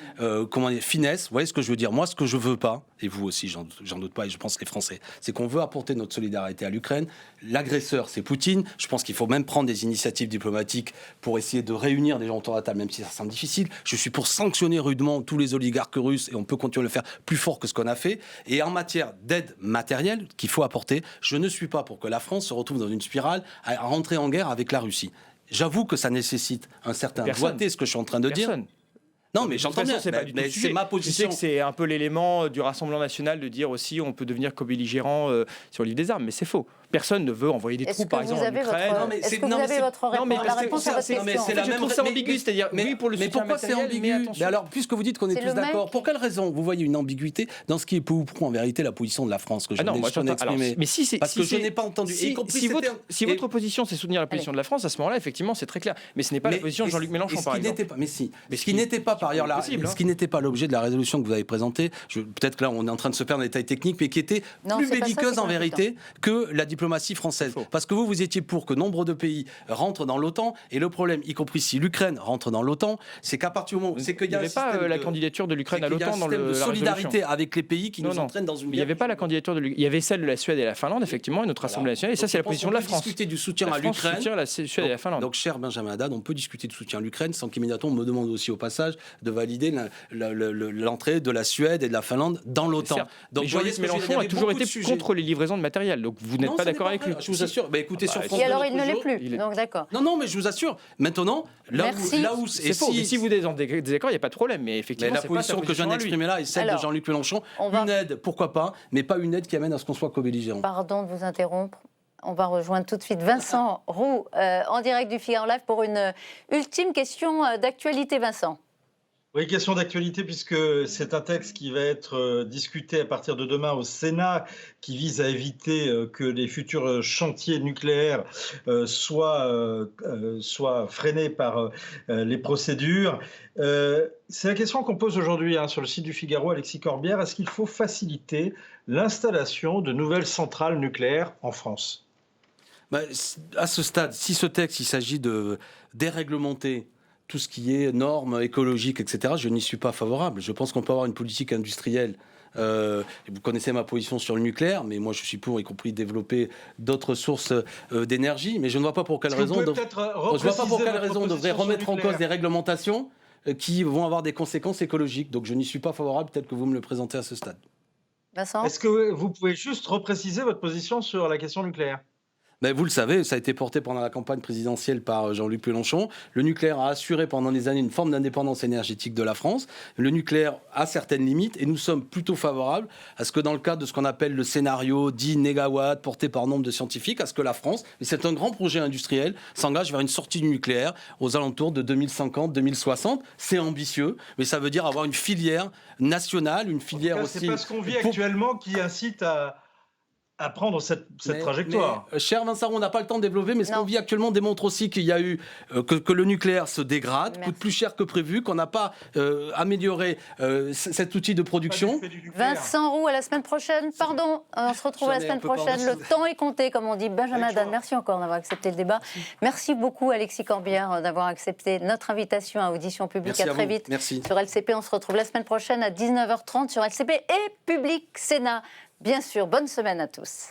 [SPEAKER 2] finesse. Vous voyez ce que je veux dire? Moi, ce que je veux pas, et vous aussi, j'en doute pas, et je pense les Français, c'est qu'on veut apporter notre solidarité à l'Ukraine. L'agresseur, c'est Poutine. Je pense qu'il faut même prendre des initiatives diplomatiques pour essayer de réunir des gens autour de la table, même si ça semble difficile. Je suis pour sanctionner rudement tous les oligarques russes, et on peut continuer à le faire plus fort que ce qu'on a fait. Et en matière d'aide matérielle qu'il faut apporter, je ne suis pas pour que la France se retrouve dans une spirale à rentrer en guerre avec la Russie. j'avoue que ça nécessite un certain doigté, ce que je suis en train de dire. Non, mais j'entends bien, mais c'est ma position.
[SPEAKER 7] Je sais que c'est un peu l'élément du Rassemblement national de dire aussi on peut devenir co-belligérant sur le livre des armes, mais c'est faux. Personne ne veut envoyer des troupes, par exemple, en Ukraine.
[SPEAKER 1] Est-ce que vous avez votre réponse, la réponse à votre question?
[SPEAKER 7] Je trouve ça ambigu, c'est-à-dire oui pour le soutien
[SPEAKER 2] matériel,
[SPEAKER 7] c'est ambigu.
[SPEAKER 2] Mais alors, puisque vous dites qu'on est tous d'accord, pour quelle raison vous voyez une ambiguïté dans ce qui est peu ou prou en vérité la position de la France que je viens d'exprimer?
[SPEAKER 7] Mais si c'est
[SPEAKER 2] parce que je n'ai pas entendu.
[SPEAKER 7] Si votre position c'est soutenir la position de la France, à ce moment-là, effectivement, c'est très clair. Mais ce n'est pas la position de Jean-Luc Mélenchon, par exemple.
[SPEAKER 2] Mais si. Ce qui n'était pas par ailleurs là, ce qui n'était pas l'objet de la résolution que vous avez présentée, peut-être que là on est en train de se perdre dans les détails techniques, mais qui était plus belliqueuse en vérité que la diplomatie française. Parce que vous étiez pour que nombre de pays rentrent dans l'OTAN, et le problème, y compris si l'Ukraine rentre dans l'OTAN, c'est qu'à partir du moment où il n'y avait
[SPEAKER 7] pas la candidature de l'Ukraine à l'OTAN dans
[SPEAKER 2] le solidarité avec les pays qui nous entraînent dans une guerre.
[SPEAKER 7] Il n'y avait pas la candidature de l'Ukraine. Il y avait celle de la Suède et la Finlande, effectivement, et notre Assemblée nationale. Et ça, c'est la position de la France.
[SPEAKER 2] Discuter du soutien à l'Ukraine.
[SPEAKER 7] La Suède et la Finlande.
[SPEAKER 2] Donc, cher Benjamin Haddad, on peut discuter de soutien à l'Ukraine sans qu'immédiatement on me demande aussi au passage de valider l'entrée de la Suède et de la Finlande dans l'OTAN.
[SPEAKER 7] Donc, Jean-Luc Mélenchon a toujours été contre les livraisons de matériel. Donc, vous n'êtes pas d'accord avec lui.
[SPEAKER 2] Je vous assure. Écoutez, sur France.
[SPEAKER 1] Et alors, il ne l'est plus. Donc, d'accord.
[SPEAKER 2] Non, mais je vous assure. Maintenant, là où
[SPEAKER 7] c'est faux. Si vous êtes en désaccord, il n'y a pas de problème. Mais effectivement,
[SPEAKER 2] la position que je viens d'exprimer là est celle de Jean-Luc Mélenchon. Une aide, pourquoi pas, mais pas une aide qui amène à ce qu'on soit co-belligérant.
[SPEAKER 1] Pardon de vous interrompre. On va rejoindre tout de suite Vincent Roux en direct du Figaro Live pour une ultime question d'actualité, Vincent.
[SPEAKER 6] Oui, question d'actualité puisque c'est un texte qui va être discuté à partir de demain au Sénat qui vise à éviter que les futurs chantiers nucléaires soient freinés par les procédures. C'est la question qu'on pose aujourd'hui sur le site du Figaro, Alexis Corbière. Est-ce qu'il faut faciliter l'installation de nouvelles centrales nucléaires en France ?
[SPEAKER 2] À ce stade, si ce texte, il s'agit de déréglementer tout ce qui est normes écologiques, etc., je n'y suis pas favorable. Je pense qu'on peut avoir une politique industrielle. Vous connaissez ma position sur le nucléaire, mais moi je suis pour, y compris développer d'autres sources d'énergie. Mais je ne vois pas pour quelle raison on devrait remettre en cause des réglementations qui vont avoir des conséquences écologiques. Donc je n'y suis pas favorable. Peut-être que vous me le présentez à ce stade.
[SPEAKER 1] Vincent ?
[SPEAKER 6] Est-ce que vous pouvez juste repréciser votre position sur la question nucléaire ?
[SPEAKER 2] Ben vous le savez, ça a été porté pendant la campagne présidentielle par Jean-Luc Mélenchon. Le nucléaire a assuré pendant des années une forme d'indépendance énergétique de la France. Le nucléaire a certaines limites et nous sommes plutôt favorables à ce que dans le cadre de ce qu'on appelle le scénario 10 négawatts porté par nombre de scientifiques, à ce que la France, et c'est un grand projet industriel, s'engage vers une sortie du nucléaire aux alentours de 2050-2060. C'est ambitieux, mais ça veut dire avoir une filière nationale, une filière aussi...
[SPEAKER 6] C'est pas ce qu'on vit actuellement qui incite à prendre cette trajectoire.
[SPEAKER 2] Cher Vincent, on n'a pas le temps de développer, mais ce qu'on vit actuellement démontre aussi qu'il y a eu que le nucléaire se dégrade, coûte plus cher que prévu, qu'on n'a pas amélioré cet outil de production.
[SPEAKER 1] Vincent Roux, à la semaine prochaine. Pardon, on se retrouve la semaine prochaine. Le temps est compté, comme on dit. Benjamin Haddad, merci encore d'avoir accepté le débat. Merci beaucoup, Alexis Corbière, d'avoir accepté notre invitation à audition publique.
[SPEAKER 2] Merci
[SPEAKER 1] à très vite.
[SPEAKER 2] Merci.
[SPEAKER 1] Sur LCP, on se retrouve la semaine prochaine à 19h30 sur LCP et Public Sénat. Bien sûr, bonne semaine à tous.